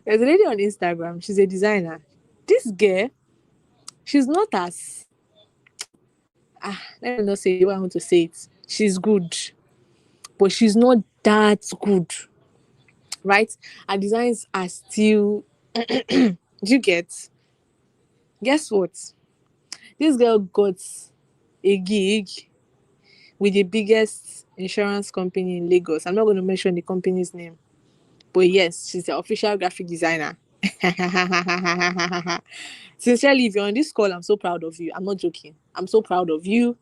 a lady on Instagram. She's a designer. This girl, she's not as let me not say the way I want to say it. She's good, but she's not that good, right? Her designs are still. Do you get? Guess what? This girl got a gig with the biggest insurance company in Lagos. I'm not going to mention the company's name, but yes, she's the official graphic designer. Sincerely, if you're on this call, I'm so proud of you. I'm not joking. I'm so proud of you.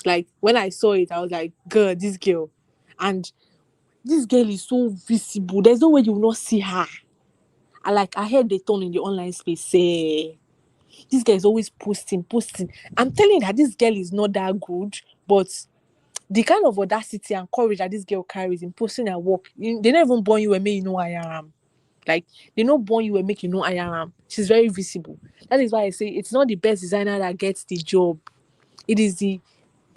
Like when I saw it, I was like, girl, this girl. And this girl is so visible. There's no way you will not see her. I heard the tone in the online space say, this girl is always posting. I'm telling you that this girl is not that good, but the kind of audacity and courage that this girl carries in posting her work, they don't even born you and make you know I am. Like, they don't born you and make you know I am. She's very visible. That is why I say it's not the best designer that gets the job. It is the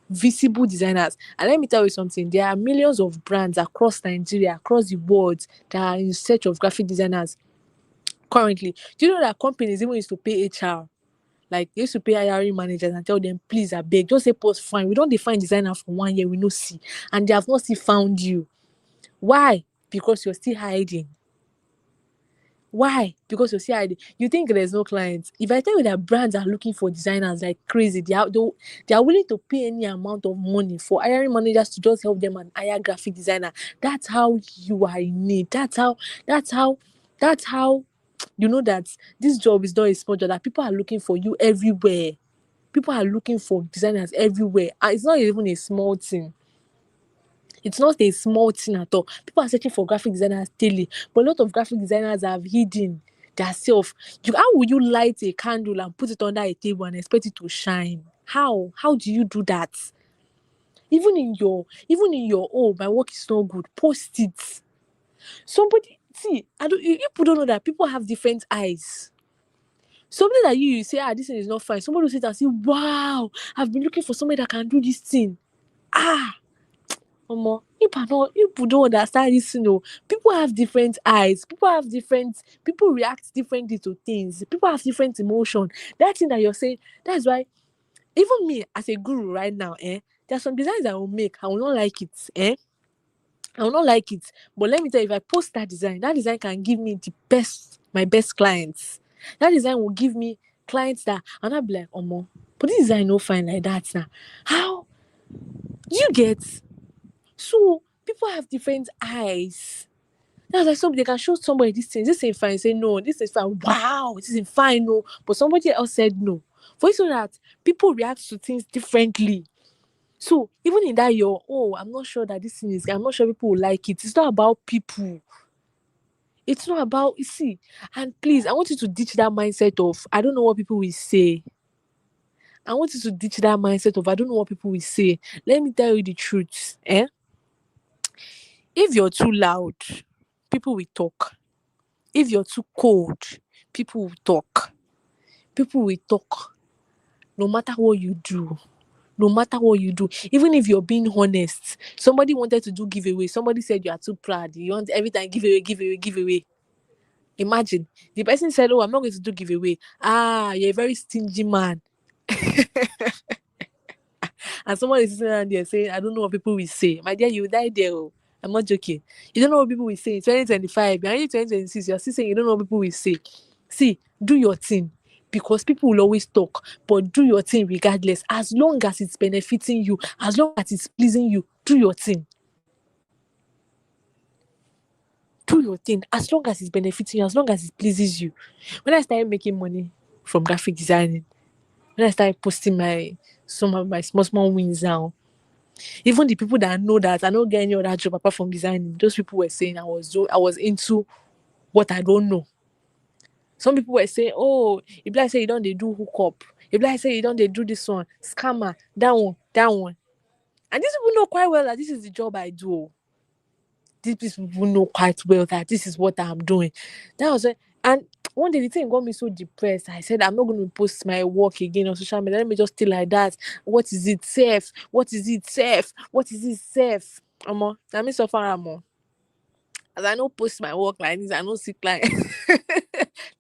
visible designers. And let me tell you something, there are millions of brands across Nigeria, across the world, that are in search of graphic designers currently. Do you know that companies even used to pay HR? Like, they used to pay hiring managers and tell them, please, I beg, just say post fine. We don't define designer for 1 year, we no see. And they have not still found you. Why? Because you're still hiding. Why? Because you're still hiding. You think there's no clients. If I tell you that brands are looking for designers like crazy, they are willing to pay any amount of money for hiring managers to just help them and hire graphic designer. That's how you are in need. That's how you know that this job is not a small job, that people are looking for you everywhere. People are looking for designers everywhere. And it's not even a small thing. It's not a small thing at all. People are searching for graphic designers daily, but a lot of graphic designers have hidden themselves. How will you light a candle and put it under a table and expect it to shine? How? How do you do that? Even in your oh, my work is not good, post it. Somebody see, I don't you people don't know that people have different eyes. Something that you say, this thing is not fine. Somebody will sit and say, wow, I've been looking for somebody that can do this thing. Omo, people don't understand this, people have different eyes, people react differently to things, people have different emotion. That thing that you're saying, that's why even me as a guru right now, there are some designs I will make, I will not like it, I will not like it, but let me tell you, if I post that design can give me my best clients. That design will give me clients that, and I'll be like, omo, but this design no fine like that now. How do you get? So people have different eyes. That's like somebody, they can show somebody this thing fine, say no, this is fine. Wow, this is fine, no. But somebody else said no. For you so that people react to things differently. So even in that I'm not sure that this thing is, I'm not sure people will like it. It's not about people. It's not about, you see, and please, I want you to ditch that mindset of I don't know what people will say. I want you to ditch that mindset of I don't know what people will say. Let me tell you the truth. If you're too loud, people will talk. If you're too cold, people will talk. People will talk no matter what you do. No matter what you do. Even if you're being honest. Somebody wanted to do giveaway. Somebody said you are too proud. You want every time give away. Imagine the person said, "Oh, I'm not going to do giveaway." Ah, you're a very stingy man. And someone is sitting around there saying, "I don't know what people will say." My dear, you will die there. Oh. I'm not joking. You don't know what people will say in 2025. You're in 2026. You're still saying you don't know what people will say. See, do your thing. Because people will always talk, but do your thing regardless. As long as it's benefiting you, as long as it's pleasing you, do your thing. Do your thing. As long as it's benefiting you, as long as it pleases you. When I started making money from graphic designing, when I started posting some of my small wins now, even the people that know that I don't get any other job apart from designing, those people were saying I was into what I don't know. Some people were saying, "Oh, if like say you don't they do hookup, if like say you don't they do this one, scammer, that one, that one." And these people know quite well that this is the job I do. Oh. These people know quite well that this is what I'm doing. That was it. And one day the thing got me so depressed. I said, I'm not going to post my work again on social media. Let me just stay like that. What is it safe? What is it safe? What is it safe? Amo, I mean so far amo. As I don't post my work like this, I don't see client.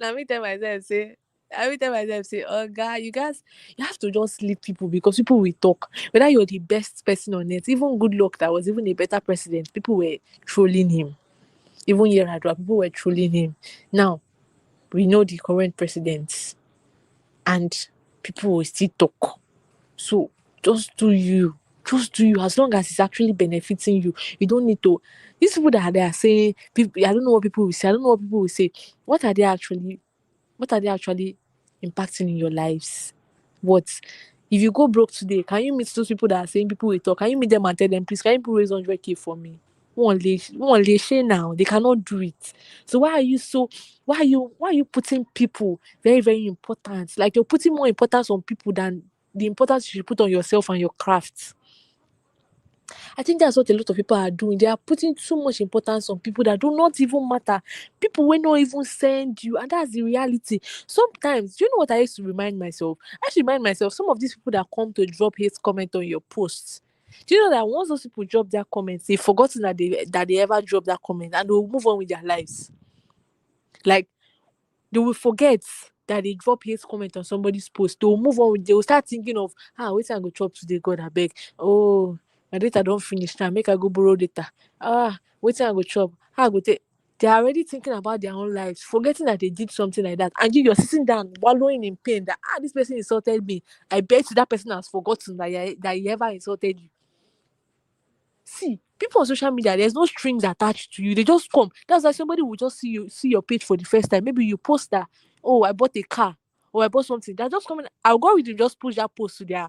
Now me tell myself say, every time myself say, "Oh God, you guys, you have to just leave people because people will talk. Whether you're the best person on earth, even good luck that was even a better president, people were trolling him. Even Yeradua, people were trolling him. Now we know the current president, and people will still talk. So just do you. Just do you. As long as it's actually benefiting you, you don't need to. These people that are there saying, people, I don't know what people will say. I don't know what people will say. What are they actually? What are they actually impacting in your lives? What? If you go broke today, can you meet those people that are saying people will talk? Can you meet them and tell them, please, can you raise 100K for me? One lay share now. They cannot do it. So why are you putting people very, very important? Like you're putting more importance on people than the importance you should put on yourself and your craft. I think that's what a lot of people are doing. They are putting too much importance on people that do not even matter. People will not even send you, and that's the reality. Sometimes, do you know what I used to remind myself? I used to remind myself some of these people that come to drop hate comment on your posts. Do you know that once those people drop their comments, they've forgotten that they ever dropped that comment and they'll move on with their lives. Like they will forget that they drop hate comment on somebody's post. They will move on. They will start thinking of, wait till I go chop today, God, I beg. Oh, my data don't finish now. Make I go borrow data. Wait till I go chop. How I go take. They are already thinking about their own lives, forgetting that they did something like that. And you're sitting down, wallowing in pain that, this person insulted me. I bet you that person has forgotten that he ever insulted you. See, people on social media, there's no strings attached to you. They just come. That's why somebody will just see your page for the first time. Maybe you post that, "Oh, I bought a car," or "I bought something." They're just coming. Algorithm just push that post to their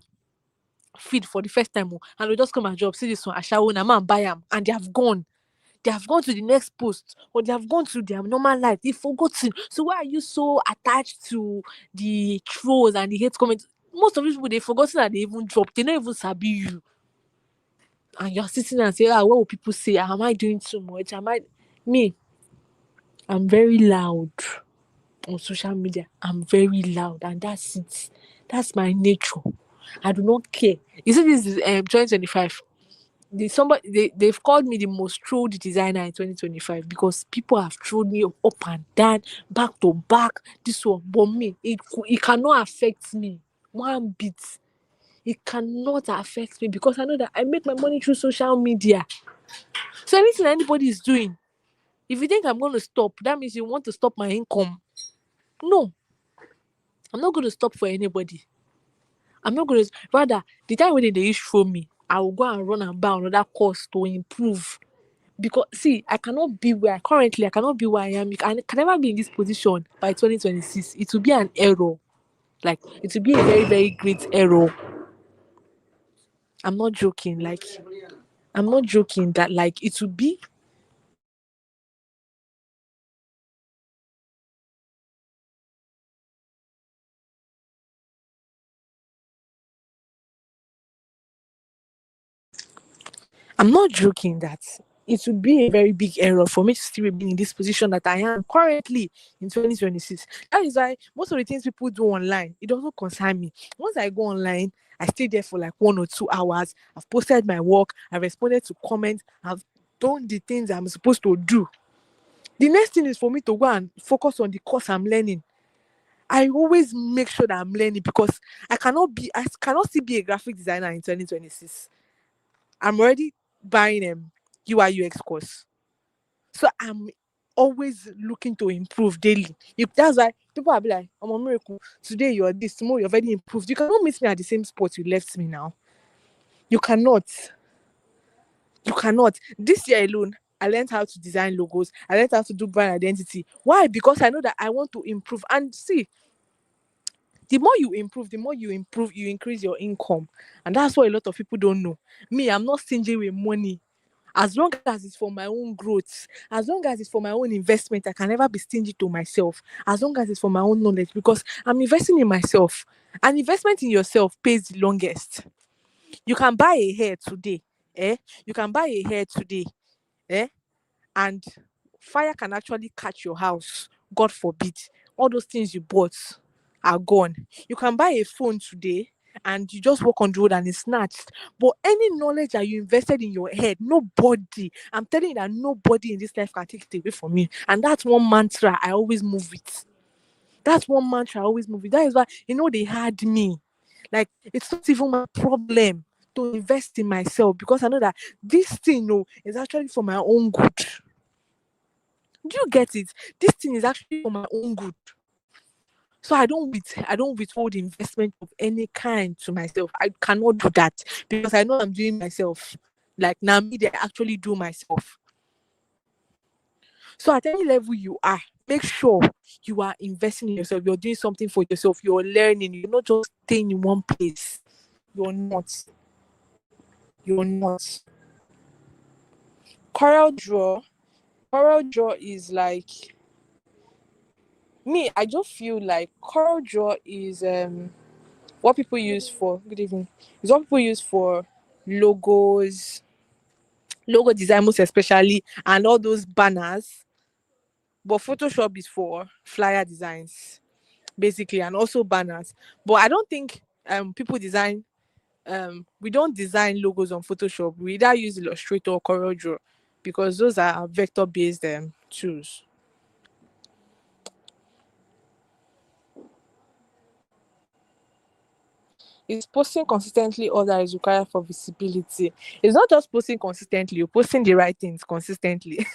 feed for the first time, oh, and they just come and drop. See this one, I shall own a man buy them, and they have gone. They have gone to the next post, or they have gone to their normal life. They've forgotten. So why are you so attached to the trolls and the hate comments? Most of these people, they've forgotten that they even dropped. They don't even sabi you. And you're sitting and say, what will people say? Am I doing too much? Me? I'm very loud on social media. I'm very loud, and that's it. That's my nature. I do not care. You see, this is 2025. They've called me the most trolled designer in 2025 because people have trolled me up and down, back to back. This one, but me, it cannot affect me one bit. It cannot affect me because I know that I make my money through social media. So anything anybody is doing, if you think I'm going to stop, that means you want to stop my income. No, I'm not going to stop for anybody. I'm not going to. Rather, the time when they use show me, I will go and run and buy another course to improve. Because see, I cannot be where I am. I can never be in this position by 2026. It will be an error. Like it will be a very, very great error. I'm not joking. Like I'm not joking that like it will be. I'm not joking that it would be a very big error for me to still be in this position that I am currently in 2026. That is why most of the things people do online, it doesn't concern me. Once I go online, I stay there for like 1 or 2 hours. I've posted my work, I've responded to comments, I've done the things I'm supposed to do. The next thing is for me to go and focus on the course I'm learning. I always make sure that I'm learning, because I cannot still be a graphic designer in 2026. I'm already buying UI UX course. So I'm always looking to improve daily. If that's why people are be like, I'm a miracle. Today you're this, tomorrow you're very improved. You cannot meet me at the same spot you left me now. You cannot. You cannot. This year alone, I learned how to design logos. I learned how to do brand identity. Why? Because I know that I want to improve. And see, the more you improve, you increase your income. And that's what a lot of people don't know. Me, I'm not stingy with money. As long as it's for my own growth, as long as it's for my own investment, I can never be stingy to myself. As long as it's for my own knowledge, because I'm investing in myself. An investment in yourself pays the longest. You can buy a hair today, eh? You can buy a hair today, eh? And fire can actually catch your house. God forbid. All those things you bought are gone. You can buy a phone today and you just walk on the road and it's snatched. But any knowledge that you invested in your head, nobody, I'm telling you that nobody in this life can take it away from you. And that's one mantra I always move with. That's one mantra I always move with. That is why, they had me. Like, it's not even my problem to invest in myself, because I know that this thing, is actually for my own good. Do you get it? This thing is actually for my own good. So I don't withhold investment of any kind to myself. I cannot do that, because I know I'm doing myself. Like, now me, they actually do myself. So at any level you are, make sure you are investing in yourself. You're doing something for yourself. You're learning. You're not just staying in one place. You're not. You're not. Coral draw. Coral draw is like me. I just feel like coral draw is what people use for good evening. Is what people use for logos, logo design most especially, and all those banners. But Photoshop is for flyer designs, basically, and also banners. But I don't think people design we don't design logos on Photoshop. We either use Illustrator or CorelDRAW, because those are vector based tools. It's posting consistently all that is required for visibility. It's not just posting consistently, you're posting the right things consistently.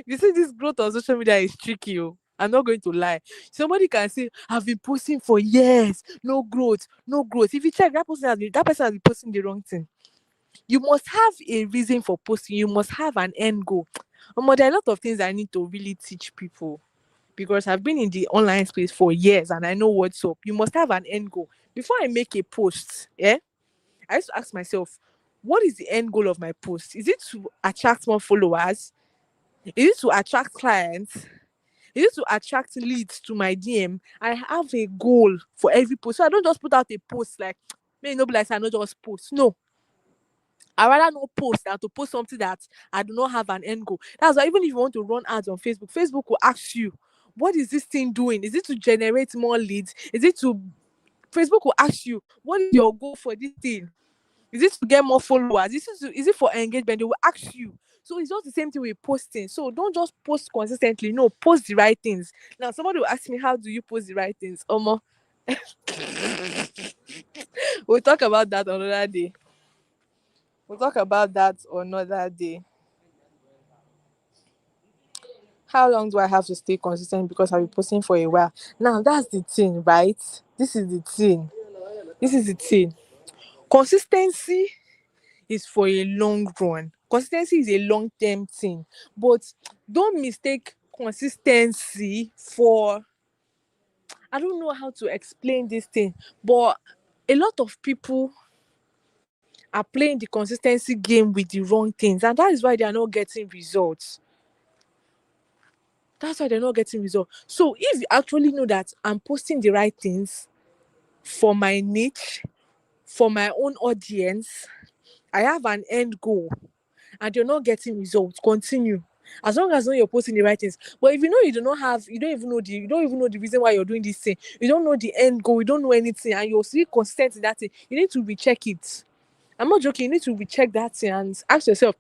You see, this growth on social media is tricky. Oh. I'm not going to lie. Somebody can say, I've been posting for years, no growth, no growth. If you check, that person has been posting the wrong thing. You must have a reason for posting, you must have an end goal. There are a lot of things I need to really teach people, because I've been in the online space for years and I know what's up. You must have an end goal. Before I make a post, I used to ask myself, what is the end goal of my post? Is it to attract more followers? Is it to attract clients? Is it to attract leads to my DM? I have a goal for every post. So I don't just put out a post like, may no be like I not just post. No. I rather not post than to post something that I do not have an end goal. That's why even if you want to run ads on Facebook, Facebook will ask you, what is this thing doing? Is it to generate more leads? Facebook will ask you, what is your goal for this thing? Is it to get more followers? Is it for engagement? They will ask you. So it's just the same thing with posting. So don't just post consistently. No, post the right things. Now somebody will ask me, how do you post the right things? We'll talk about that another day. We'll talk about that another day. How long do I have to stay consistent, because I've been posting for a while? Now that's the thing, right? This is the thing. This is the thing. Consistency is for a long run. Consistency is a long-term thing. But don't mistake consistency for, I don't know how to explain this thing, but a lot of people are playing the consistency game with the wrong things, and that is why they are not getting results. That's why they're not getting results. So if you actually know that I'm posting the right things for my niche, for my own audience, I have an end goal, and you're not getting results, continue. As long as you know you're posting the right things. But if you know you do not have, you don't even know the reason why you're doing this thing, you don't know the end goal, you don't know anything, and you're still consistent in that thing, you need to recheck it. I'm not joking, you need to recheck that thing and ask yourself,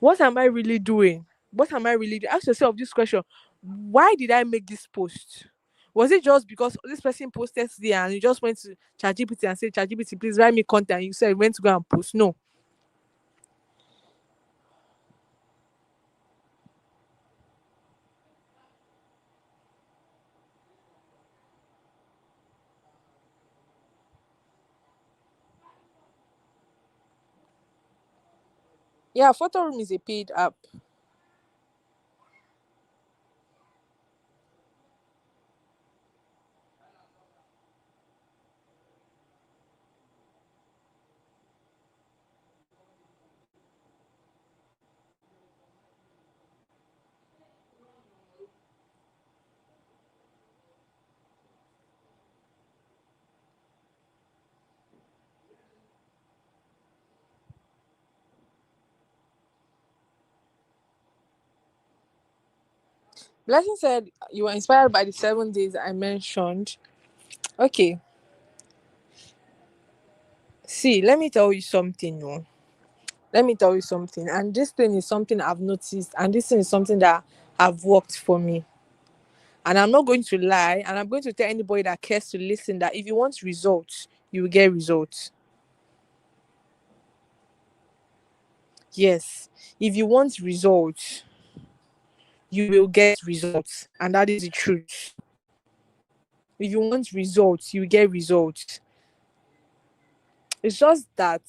what am I really doing? What am I really doing? Ask yourself this question: why did I make this post? Was it just because this person posted there and you just went to ChatGPT and said, ChatGPT, please write me content? And you said, when to go and post? No. Yeah, Photo Room is a paid app. Blessing said you were inspired by the 7 days I mentioned. Okay, see, let me tell you something. No, let me tell you something. And this thing is something I've noticed, and this thing is something that have worked for me. And I'm not going to lie, and I'm going to tell anybody that cares to listen that if you want results, you will get results. Yes, if you want results, you will get results, and that is the truth. If you want results, you get results. It's just that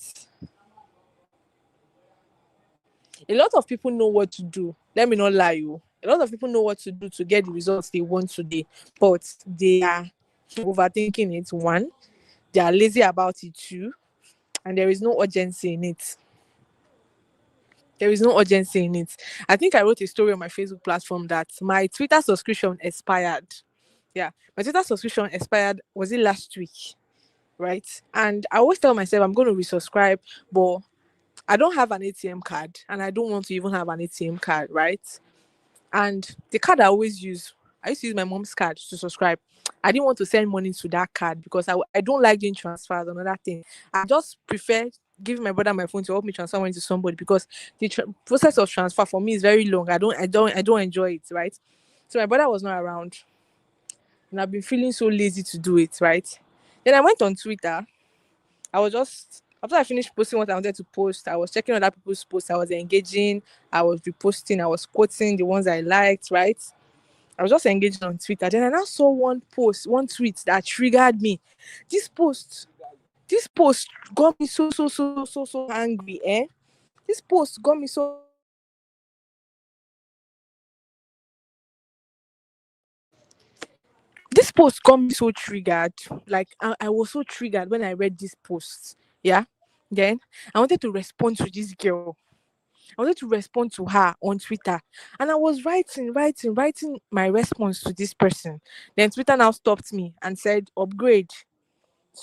a lot of people know what to do. Let me not lie you. A lot of people know what to do to get the results they want today, but they are overthinking it. One, they are lazy about it. Two, and there is no urgency in it. There is no urgency in it. I think I wrote a story on my Facebook platform that my Twitter subscription expired. Yeah, my Twitter subscription expired. Was it last week? Right. And I always tell myself I'm going to resubscribe, but I don't have an ATM card and I don't want to even have an ATM card. Right. And the card I used to use my mom's card to subscribe. I didn't want to send money to that card because I don't like doing transfers, another thing. I just prefer giving my brother my phone to help me transfer money to somebody because the process of transfer for me is very long. I don't enjoy it, right? So my brother was not around and I've been feeling so lazy to do it, right? Then I went on Twitter. I was just after I finished posting what I wanted to post, I was checking other people's posts. I was engaging, I was reposting, I was quoting the ones I liked, right? I was just engaging on Twitter. Then I now saw one tweet that triggered me. This post, this post got me so angry. This post got me so. This post got me so triggered. Like I was so triggered when I read this post. Yeah. Then I wanted to respond to this girl. I wanted to respond to her on Twitter. And I was writing my response to this person. Then Twitter now stopped me and said, upgrade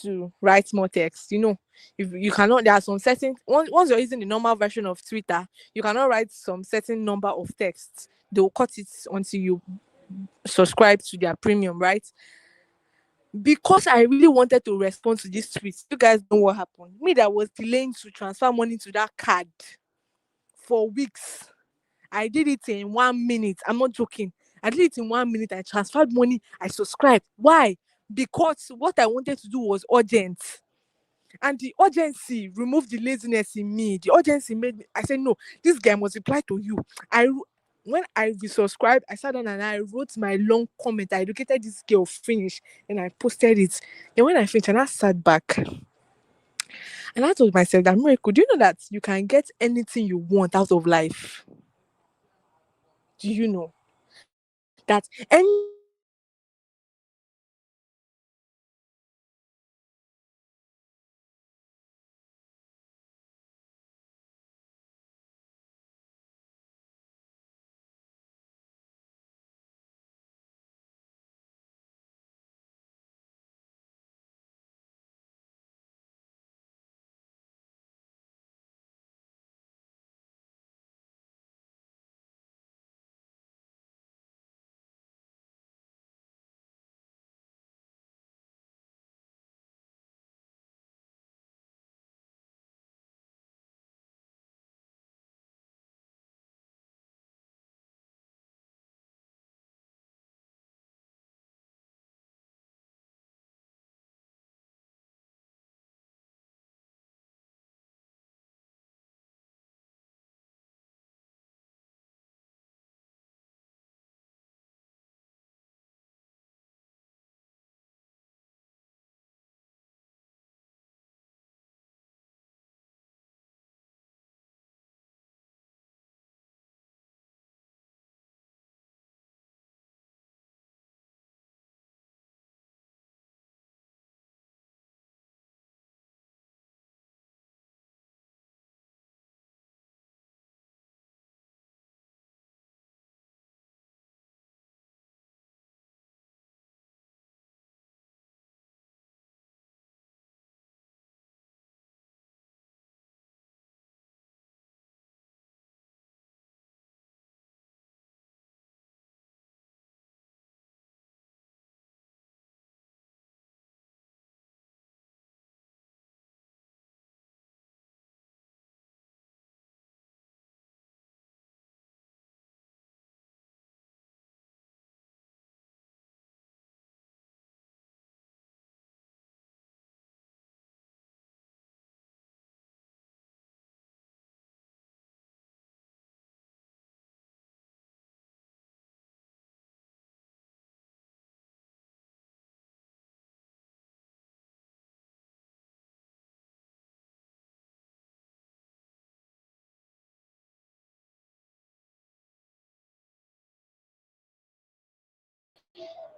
to write more text. If you cannot, there are some certain once you're using the normal version of Twitter, you cannot write some certain number of texts. They'll cut it until you subscribe to their premium, right? Because I really wanted to respond to this tweet. You guys know what happened. Me that was delaying to transfer money to that card for weeks. I did it in 1 minute. I'm not joking. I did it in 1 minute. I transferred money. I subscribed. Why? Because what I wanted to do was urgent. And the urgency removed the laziness in me. The urgency made me, I said, no, this guy must reply to you. When I resubscribed, I sat down and I wrote my long comment. I educated this girl finish and I posted it. And when I finished, and I sat back and I told myself that, Miracle, do you know that you can get anything you want out of life? Do you know that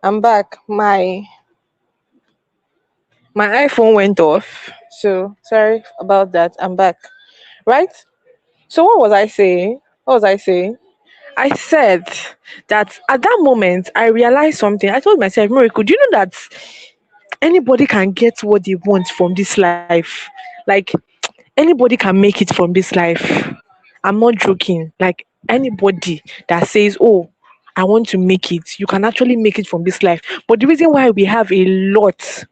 I'm back. My iPhone went off. So sorry about that. I'm back. Right? So what was I saying? What was I saying? I said that at that moment I realized something. I told myself, Miracle, do you know that anybody can get what they want from this life? Like anybody can make it from this life. I'm not joking. Like anybody that says, "Oh, I want to make it," you can actually make it from this life. But the reason why we have a lot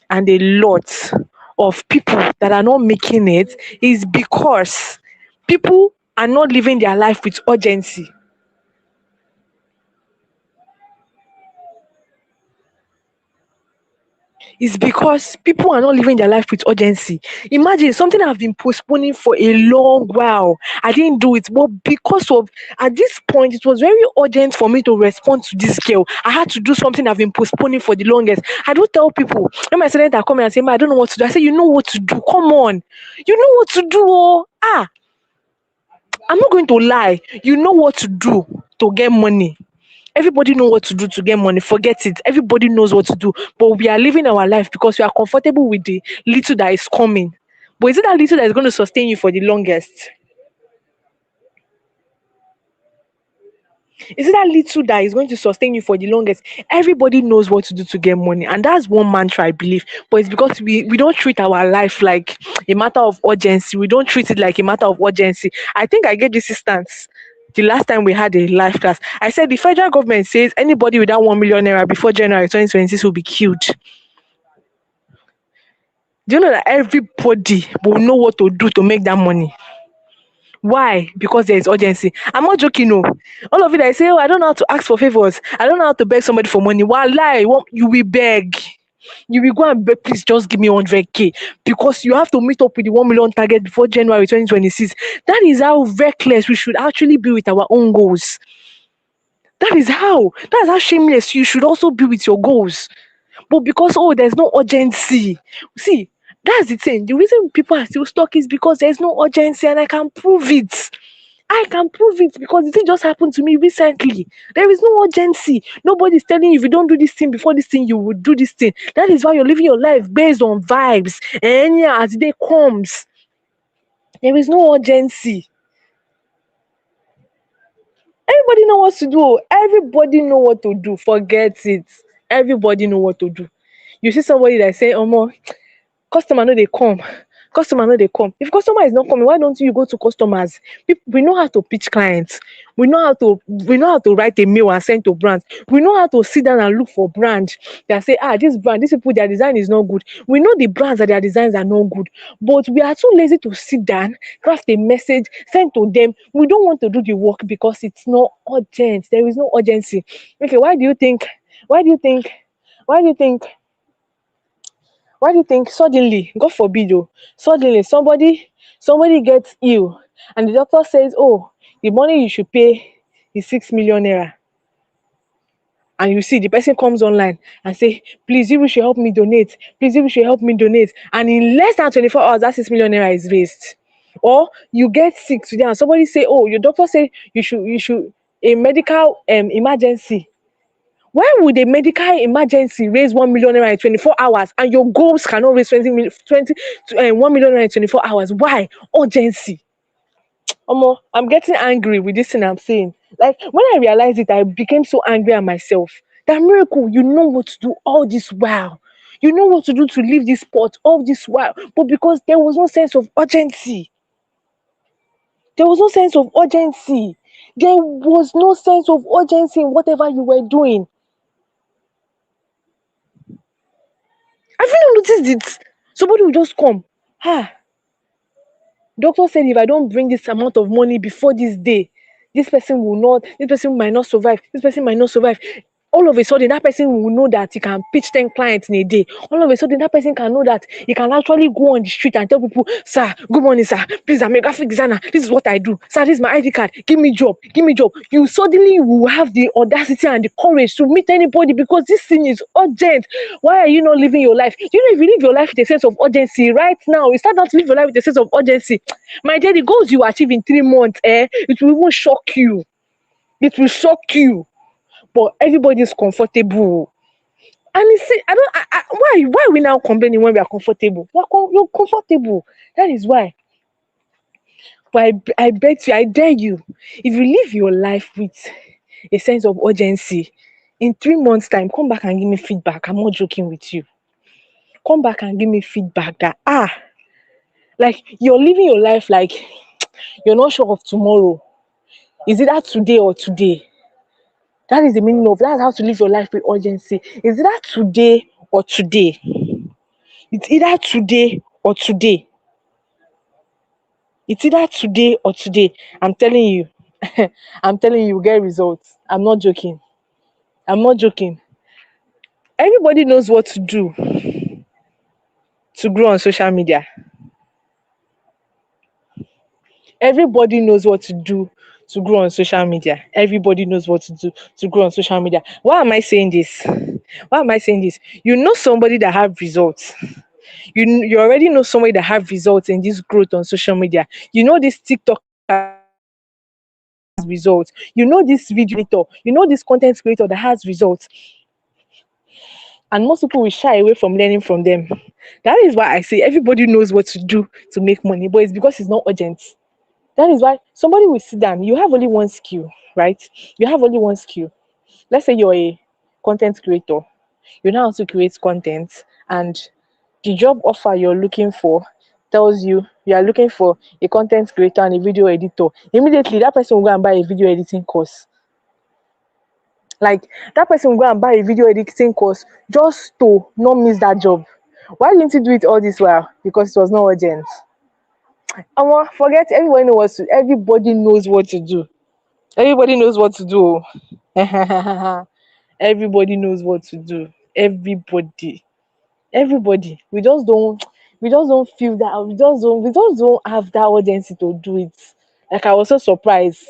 and a lot of people that are not making it is because people are not living their life with urgency. Is because people are not living their life with urgency. Imagine something I've been postponing for a long while. I didn't do it, but because of at this point, it was very urgent for me to respond to this girl. I had to do something I've been postponing for the longest. I do tell people when my students are coming and say, "Ma, I don't know what to do." I say, "You know what to do. Come on, you know what to do." Oh, I'm not going to lie. You know what to do to get money. Everybody know what to do to get money. Forget it. Everybody knows what to do. But we are living our life because we are comfortable with the little that is coming. But is it that little that is going to sustain you for the longest? Is it that little that is going to sustain you for the longest? Everybody knows what to do to get money. And that's one mantra I believe. But it's because we don't treat our life like a matter of urgency. We don't treat it like a matter of urgency. I think I get this instance the last time we had a live class. I said the federal government says anybody without 1 million naira before January 2026 will be killed. Do you know that everybody will know what to do to make that money? Why? Because there is urgency. I'm not joking, no. All of it, I say, oh, I don't know how to ask for favors. I don't know how to beg somebody for money. Why lie? You will beg. You will go and beg, please just give me 100K because you have to meet up with the 1 million target before January 2026. That is how reckless we should actually be with our own goals. That's how shameless you should also be with your goals. But because oh, there's no urgency. See, that's the thing. The reason people are still stuck is because there's no urgency, and I can prove it. I can prove it because the thing just happened to me recently. There is no urgency. Nobody's telling you if you don't do this thing before this thing, you will do this thing. That is why you're living your life based on vibes. And yeah, as the day comes, there is no urgency. Everybody know what to do. Everybody know what to do. Forget it. Everybody know what to do. You see somebody that say, "Omo, customer no dey come, customer no dey come." If customer is not coming, why don't you go to customers? We know how to pitch clients. We know how to write a mail and send to brands. We know how to sit down and look for brand that say, this brand, these people, their design is not good. We know the brands that their designs are not good, but we are too lazy to sit down, craft a message, send to them. We don't want to do the work because it's not urgent. There is no urgency. Okay, why do you think why do you think suddenly, God forbid, oh, suddenly somebody gets ill and the doctor says, "Oh, the money you should pay is 6 million naira." And you see the person comes online and say, "Please, you should help me donate. Please, you should help me donate." And in less than 24 hours, that 6 million naira is raised. Or you get sick today and somebody say, "Oh, your doctor say you should a medical emergency." Why would a medical emergency raise 1 million naira in 24 hours and your goals cannot raise 1 million naira in 24 hours? Why? Urgency. I'm getting angry with this thing I'm saying. Like when I realized it, I became so angry at myself. That miracle, you know what to do all this while. You know what to do to leave this spot all this while. But because there was no sense of urgency. There was no sense of urgency. There was no sense of urgency in whatever you were doing. Have you not noticed it? Somebody will just come. Ah, doctor said if I don't bring this amount of money before this day, this person might not survive. This person might not survive. All of a sudden, that person will know that he can pitch 10 clients in a day. All of a sudden, that person can know that he can actually go on the street and tell people, "Sir, good morning, sir. Please, I'm a graphic designer. This is what I do. Sir, this is my ID card. Give me job. Give me job." You suddenly will have the audacity and the courage to meet anybody because this thing is urgent. Why are you not living your life? You know, if you live your life with a sense of urgency right now, you start out to live your life with a sense of urgency. My dear, the goals you achieve in 3 months, it will even shock you. It will shock you. but everybody's comfortable. And you see, I don't. Why are we now complaining when we are comfortable? You're comfortable. That is why. But I bet you, I dare you, if you live your life with a sense of urgency, in 3 months' time, come back and give me feedback. I'm not joking with you. Come back and give me feedback that like you're living your life like you're not sure of tomorrow. Is it that today or today? That is the meaning of that's how to live your life with urgency. Is it that today or today? It's either today or today. It's either today or today. I'm telling you. I'm telling you, get results. I'm not joking. I'm not joking. Everybody knows what to do to grow on social media. Everybody knows what to do to grow on social media. Everybody knows what to do to grow on social media. Why am I saying this? Why am I saying this? You know somebody that have results. You already know somebody that have results in this growth on social media. You know this TikToker that has results. You know this video editor. You know this content creator that has results. And most people will shy away from learning from them. That is why I say everybody knows what to do to make money, but it's because it's not urgent. That is why somebody will sit down. You have only one skill, right? You have only one skill. Let's say you're a content creator. You know how to create content, and the job offer you're looking for tells you you are looking for a content creator and a video editor. Immediately, that person will go and buy a video editing course. Like that person will go and buy a video editing course just to not miss that job. Why didn't he do it all this while? Because it was not urgent. I want forget everybody knows what to everybody knows what to do. Everybody knows what to do. Everybody knows what to do. Everybody. We just don't feel that we just don't have that urgency to do it. Like I was so surprised.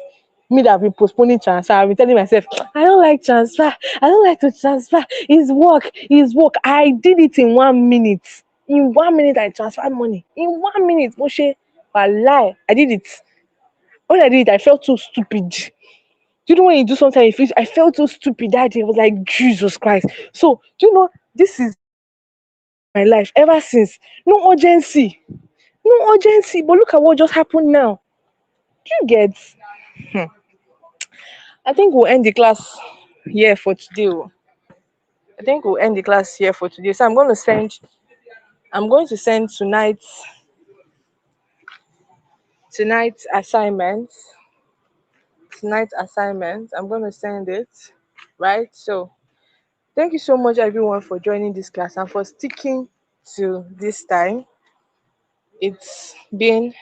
Me that have been postponing transfer, I've been telling myself, I don't like transfer, I don't like to transfer. It's work. I did it in 1 minute. In 1 minute, I transferred money. In 1 minute, Moshe, I lie. I did it. When I did it, I felt so stupid. You know when you do something, you feel I felt so stupid that day. I was like, Jesus Christ. So, do you know this is my life ever since. No urgency. No urgency. But look at what just happened now. Do you get? Hmm. I think we'll end the class here for today. Oh. I think we'll end the class here for today. So I'm going to send tonight's assignment. Tonight's assignment. I'm going to send it. Right? So thank you so much everyone for joining this class and for sticking to this time. It's been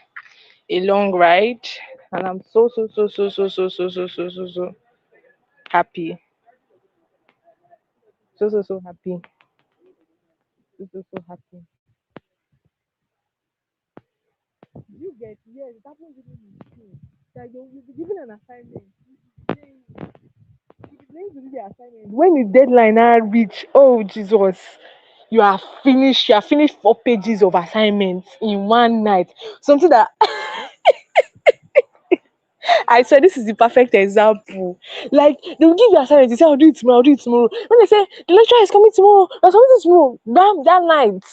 a long ride and I'm so happy. So happy. So happy. You get yes, it happens even in school. That you'll be given an assignment. You'll be playing to do the assignment. When the deadline now reach, oh Jesus, you are finished 4 pages of assignments in one night. Something that I swear this is the perfect example. Like they will give you assignment, they say I'll do it tomorrow, I'll do it tomorrow. When they say the lecturer is coming tomorrow, there's something tomorrow, that night,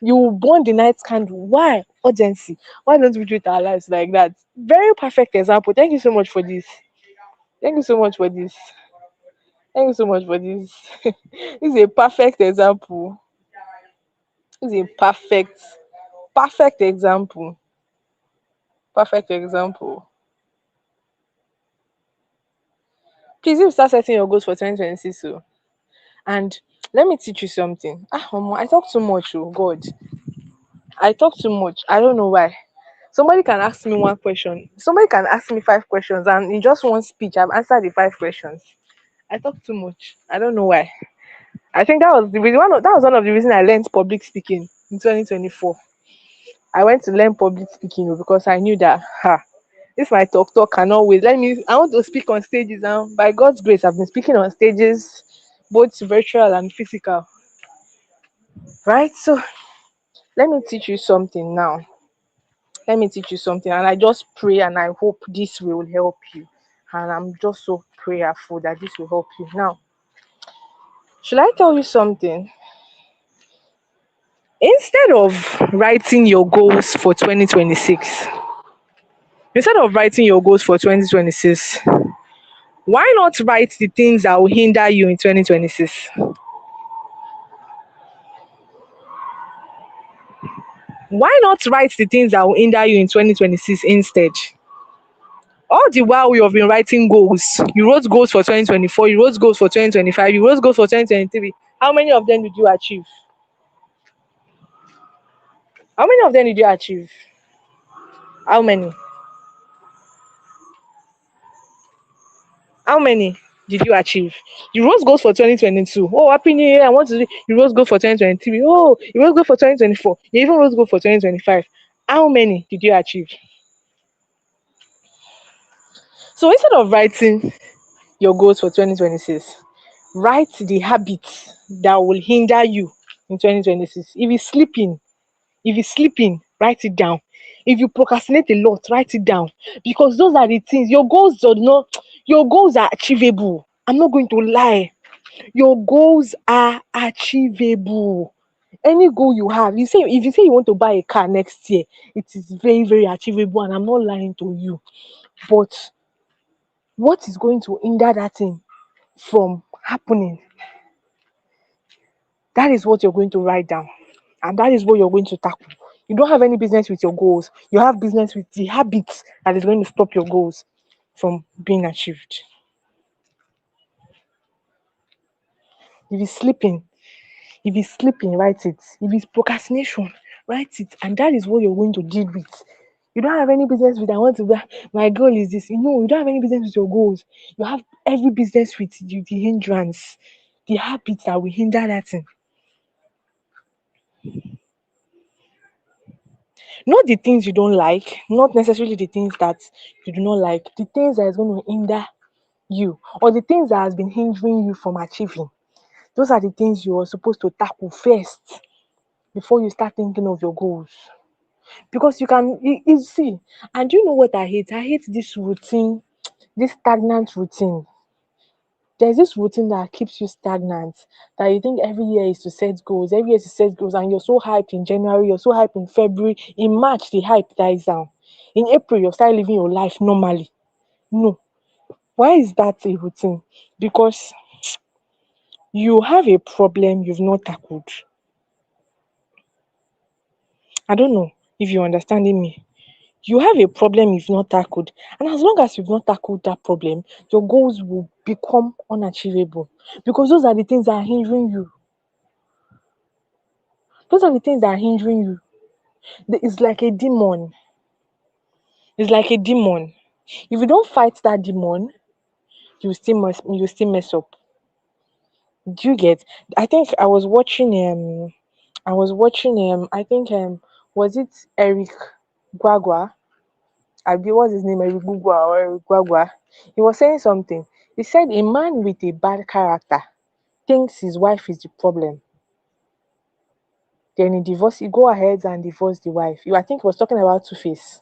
you will burn the night candle. Why? Urgency. Why don't we treat our lives like that? Very perfect example. Thank you so much for this. Thank you so much for this. Thank you so much for this. This is a perfect example. This is a perfect example. Perfect example. Please, if you start setting your goals for 2026, so and let me teach you something. I talk too much. Oh God, I talk too much. I don't know why. Somebody can ask me one question. Somebody can ask me 5 questions, and in just one speech, I've answered the 5 questions. I talk too much. I don't know why. I think that was the reason. That was one of the reasons I learned public speaking in 2024. I went to learn public speaking because I knew that if my talk cannot wait, I want to speak on stages now. By God's grace, I've been speaking on stages, both virtual and physical. Right? So let me teach you something now. Let me teach you something, and I just pray and I hope this will help you. And I'm just so prayerful that this will help you. Now, should I tell you something? Instead of writing your goals for 2026, instead of writing your goals for 2026, why not write the things that will hinder you in 2026? Why not write the things that will hinder you in 2026 instead? All the while you have been writing goals, you wrote goals for 2024, you wrote goals for 2025, you wrote goals for 2023. How many of them did you achieve? How many of them did you achieve? How many? How many did you achieve? You wrote goals for 2022. Oh, happy new year. I want to do. You wrote goals for 2023. Oh, you wrote goals for 2024. You even wrote goals for 2025. How many did you achieve? So instead of writing your goals for 2026, write the habits that will hinder you in 2026. If you're sleeping, write it down. If you procrastinate a lot, write it down. Because those are the things. Your goals are achievable. I'm not going to lie. Your goals are achievable. Any goal you have, if you say you want to buy a car next year, it is very, very achievable, and I'm not lying to you. But what is going to hinder that thing from happening? That is what you're going to write down, and that is what you're going to tackle. You don't have any business with your goals, you have business with the habits that is going to stop your goals from being achieved. If it's sleeping, write it. If it's procrastination, write it. And that is what you're going to deal with. You don't have any business with I want to be my goal is this. You don't have any business with your goals. You have every business with the hindrance, the habits that will hinder that thing. Not the things you don't like, not necessarily the things that you do not like, the things that is going to hinder you, or the things that has been hindering you from achieving. Those are the things you are supposed to tackle first before you start thinking of your goals. Because you see, and you know what I hate? I hate this routine, this stagnant routine. There's this routine that keeps you stagnant, that you think every year is to set goals, every year is to set goals, and you're so hyped in January, you're so hyped in February. In March, the hype dies down. In April, you start living your life normally. No. Why is that a routine? Because you have a problem you've not tackled. I don't know if you're understanding me. You have a problem you've not tackled, and as long as you've not tackled that problem, your goals will become unachievable, because those are the things that are hindering you. Those are the things that are hindering you. It's like a demon. It's like a demon. If you don't fight that demon, you still mess up. Do you get? I think I think was it Eric Gwagwa? I be what's his name, Eric Gwagwa or Eric Gwagwa? He was saying something. He said a man with a bad character thinks his wife is the problem. Then he go ahead and divorce the wife. I think he was talking about Two Face.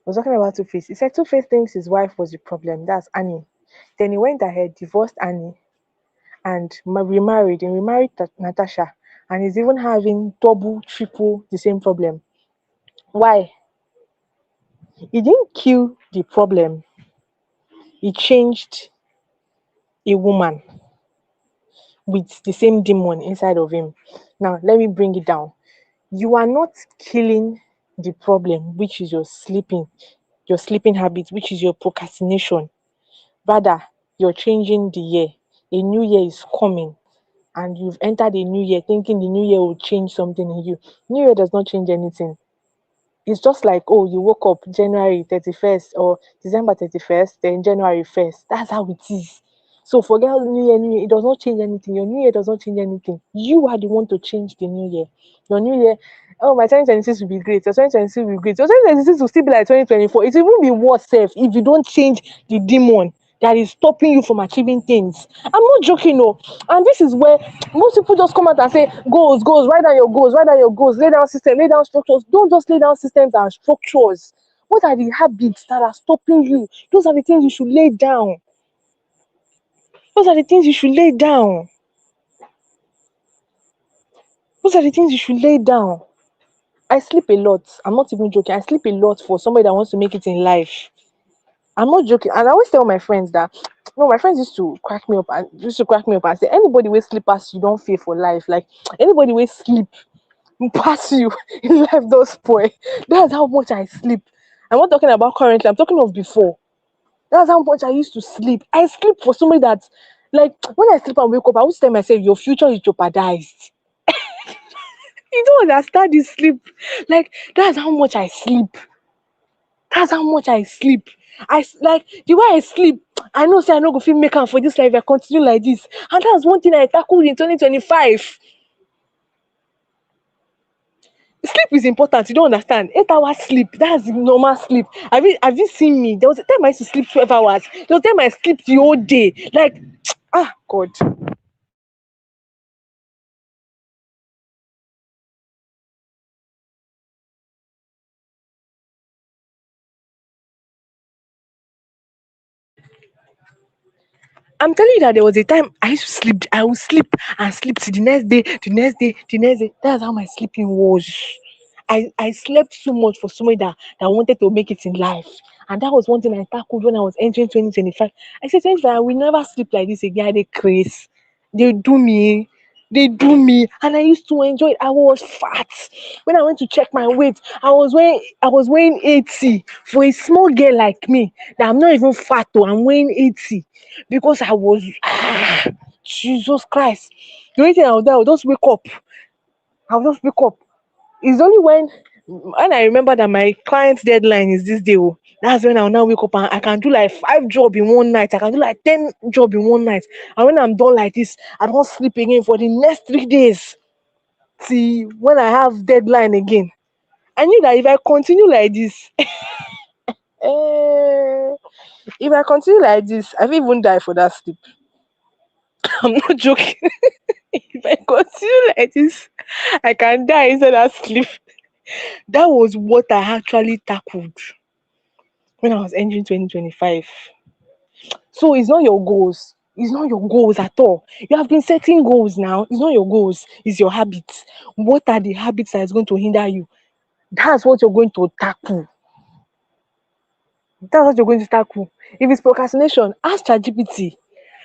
Was talking about Two Face. He said Two Face thinks his wife was the problem. That's Annie. Then he went ahead, divorced Annie, and remarried. And remarried Natasha, and he's even having double, triple the same problem. Why? He didn't kill the problem. He changed a woman with the same demon inside of him. Now, let me bring it down. You are not killing the problem, which is your sleeping habit, which is your procrastination. Rather, you're changing the year. A new year is coming, and you've entered a new year thinking the new year will change something in you. New year does not change anything. It's just like, oh, you woke up January 31st or December 31st, then January 1st. That's how it is. So forget new year, it does not change anything. Your new year does not change anything. You are the one to change the new year. Your new year, oh, my 2026 will be great. Your 2026 will be great. Your 2026 will still be like 2024. It will be worse if you don't change the demon that is stopping you from achieving things. I'm not joking, no. And this is where most people just come out and say, goals, write down your goals, lay down system, lay down structures. Don't just lay down systems and structures. What are the habits that are stopping you? Those are the things you should lay down. Those are the things you should lay down. Those are the things you should lay down. I sleep a lot. I'm not even joking. I sleep a lot for somebody that wants to make it in life. I'm not joking. And I always tell my friends that no, my friends used to crack me up and say anybody with sleep pass you don't fear for life. Like anybody with sleep pass you in life don't spoil. That's how much I sleep. I'm not talking about currently, I'm talking of before. That's how much I used to sleep. I sleep for somebody that like when I sleep and wake up, I always tell myself your future is jeopardized. You don't understand this sleep. Like that's how much I sleep. That's how much I sleep. Like the way I sleep, I know say I no go fit make am for this life if I continue like this. And that's one thing I tackled in 2025. Sleep is important. You don't understand. 8 hours sleep, that's the normal sleep. Have you seen me? There was a time I used to sleep 12 hours. There was a time I sleep the whole day. Like God. I'm telling you that there was a time I used to sleep. I would sleep and sleep till the next day, the next day, the next day. That's how my sleeping was. I slept so much for somebody that wanted to make it in life. And that was one thing I tackled when I was entering 2025. I said, 25, I will never sleep like this again. I dey craze. They do me. They do me. And I used to enjoy it. I was fat. When I went to check my weight, I was weighing 80. For a small girl like me, that I'm not even fat though, I'm weighing 80. Because I was Jesus Christ. The only thing I would do, I would just wake up. I'll just wake up. It's only when I remember that my client's deadline is this day. Oh, that's when I'll now wake up and I can do like 5 job in one night. I can do like 10 job in one night. And when I'm done like this, I don't sleep again for the next 3 days. See when I have deadline again. I knew that if I continue like this, eh, if I continue like this, I will even die for that sleep. I'm not joking. If I continue like this, I can die inside that sleep. That was what I actually tackled when I was entering 2025. So it's not your goals. It's not your goals at all. You have been setting goals now. It's not your goals, it's your habits. What are the habits that is going to hinder you? That's what you're going to tackle. That's what you're going to tackle. If it's procrastination, ask ChatGPT.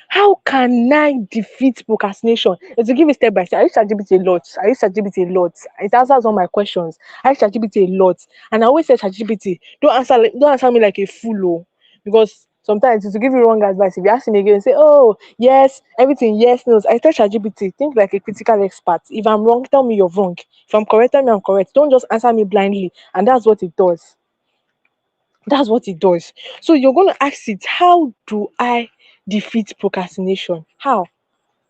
How can I defeat procrastination? And to give it step by step, I use ChatGPT a lot. I use ChatGPT a lot. It answers all my questions. I use ChatGPT a lot. And I always say ChatGPT, don't answer me like a fool. Oh. Because sometimes to give you wrong advice, if you ask me again, say, oh, yes, everything, yes, no. I tell ChatGPT, think like a critical expert. If I'm wrong, tell me you're wrong. If I'm correct, tell me I'm correct. Don't just answer me blindly. And that's what it does. That's what it does. So you're going to ask it, how do I defeat procrastination? How?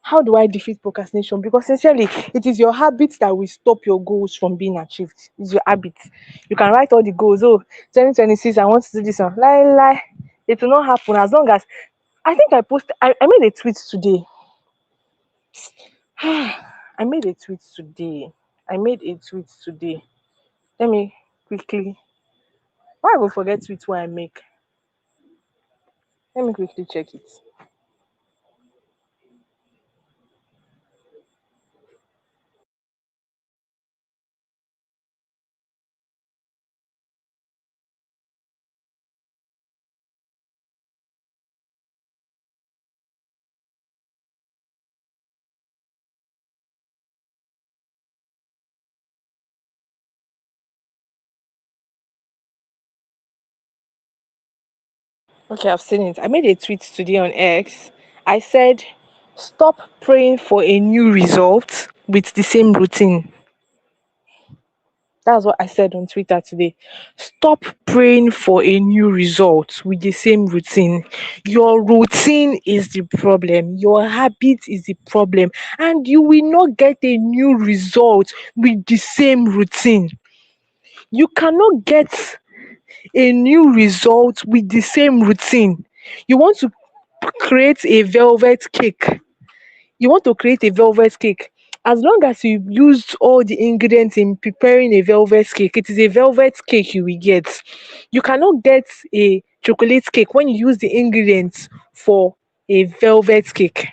How do I defeat procrastination? Because sincerely, it is your habits that will stop your goals from being achieved. It's your habits. You can write all the goals. Oh, 2026, I want to do this one. Lie, lie. It will not happen as long as I think I made a tweet today. I made a tweet today. I made a tweet today. Let me quickly. Why I will forget tweets what I make? Let me quickly check it. Okay, I've seen it. I made a tweet today on X. I said, stop praying for a new result with the same routine. That's what I said on Twitter today. Stop praying for a new result with the same routine. Your routine is the problem. Your habit is the problem. And you will not get a new result with the same routine. You cannot get a new result with the same routine. You want to create a velvet cake. You want to create a velvet cake As long as you used all the ingredients in preparing a velvet cake, it is a velvet cake you will get. You cannot get a chocolate cake when you use the ingredients for a velvet cake.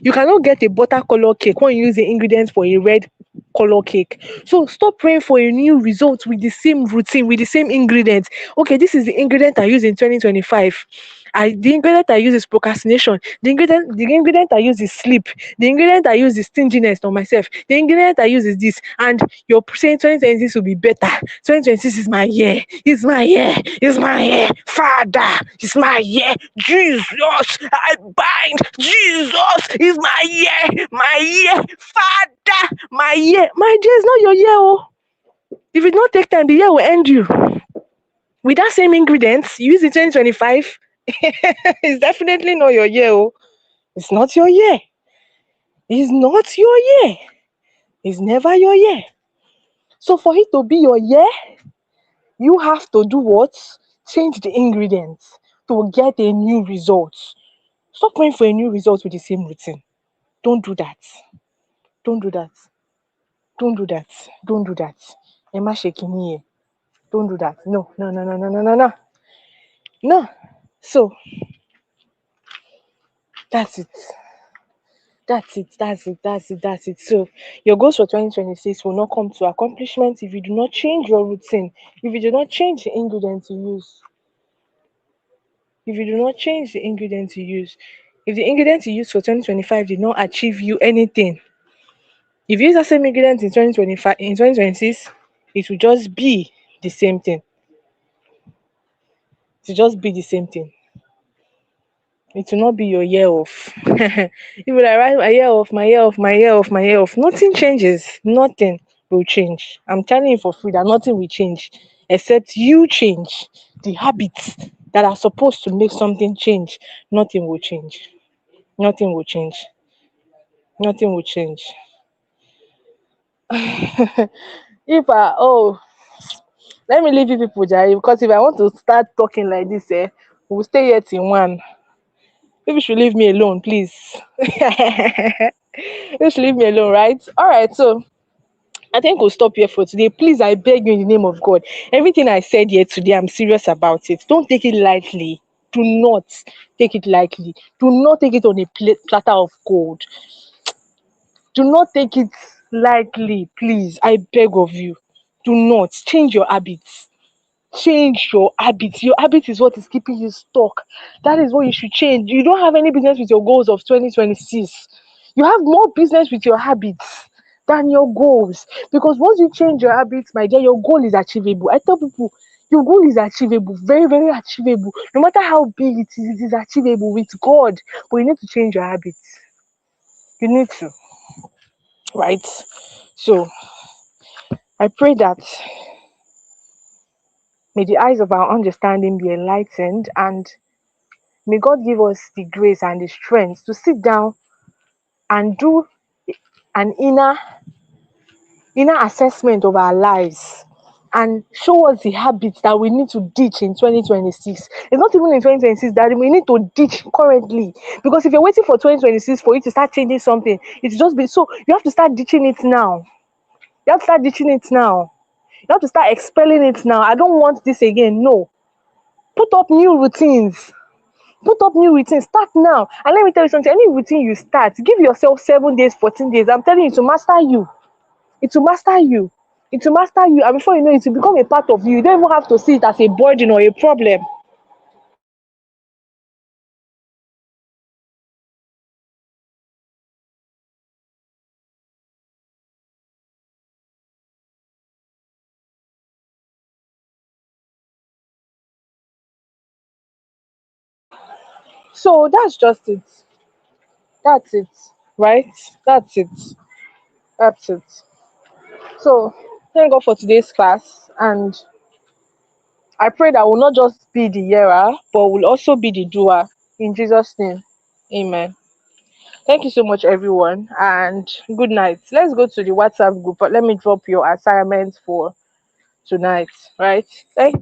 You cannot get a butter color cake when you use the ingredients for a red color cake. So stop praying for a new result with the same routine, with the same ingredients. Okay, this is the ingredient I use in 2025. The ingredient I use is procrastination. The ingredient I use is sleep. The ingredient I use is stinginess on myself. The ingredient I use is this. And you're saying 2026 will be better. 2026 is my year. It's my year. It's my year. Father, it's my year. Jesus, I bind. Jesus is my year. My year. Father, my year. My dear, it's not your year. Oh. If you don't take time, the year will end you. With that same ingredients, you use in 2025. It's definitely not your year. Oh. It's not your year. It's not your year. It's never your year. So for it to be your year, you have to do what? Change the ingredients to get a new result. Stop praying for a new result with the same routine. Don't do that. Don't do that. Don't do that. Don't do that. Emma shaking here. Don't do that. No, no, no, no, no, no, no, no. No. So that's it. That's it. That's it. That's it. That's it. So your goals for 2026 will not come to accomplishment if you do not change your routine. If you do not change the ingredients you use. If you do not change the ingredients you use. If the ingredients you use for 2025 did not achieve you anything, if you use that same ingredient in 2025, in 2026, it will just be the same thing. It will just be the same thing. It will not be your year off. You will like, right, my year off, my year off, my year off, my year off. Nothing changes. Nothing will change. I'm telling you for free that nothing will change except you change the habits that are supposed to make something change. Nothing will change. Nothing will change. Nothing will change. If I let me leave you people, Jai, because if I want to start talking like this, we'll stay here till one. Maybe you should leave me alone, please. You should leave me alone, right? All right, so I think we'll stop here for today. Please, I beg you in the name of God. Everything I said here today, I'm serious about it. Don't take it lightly. Do not take it lightly. Do not take it on a platter of gold. Do not take it lightly, please. I beg of you. Do not change your habits. Change your habits. Your habit is what is keeping you stuck. That is what you should change. You don't have any business with your goals of 2026. You have more business with your habits than your goals. Because once you change your habits, my dear, your goal is achievable. I tell people your goal is achievable, very, very achievable. No matter how big it is achievable with God. But you need to change your habits. You need to, right? So I pray that may the eyes of our understanding be enlightened, and may God give us the grace and the strength to sit down and do an inner assessment of our lives and show us the habits that we need to ditch in 2026. It's not even in 2026 that we need to ditch currently. Because if you're waiting for 2026 for you to start changing something, it's just been so you have to start ditching it now. You have to start ditching it now. You have to start expelling it now. I don't want this again. No. Put up new routines. Put up new routines. Start now. And let me tell you something. Any routine you start, give yourself 7 days, 14 days. I'm telling you, to master you. It will master you. It will master you. And before you know it, will become a part of you. You don't even have to see it as a burden or a problem. So that's just it. That's it. Right? That's it. That's it. So thank God for today's class. And I pray that will not just be the hearer, but will also be the doer. In Jesus' name. Amen. Thank you so much, everyone, and good night. Let's go to the WhatsApp group. But let me drop your assignments for tonight, right? Thank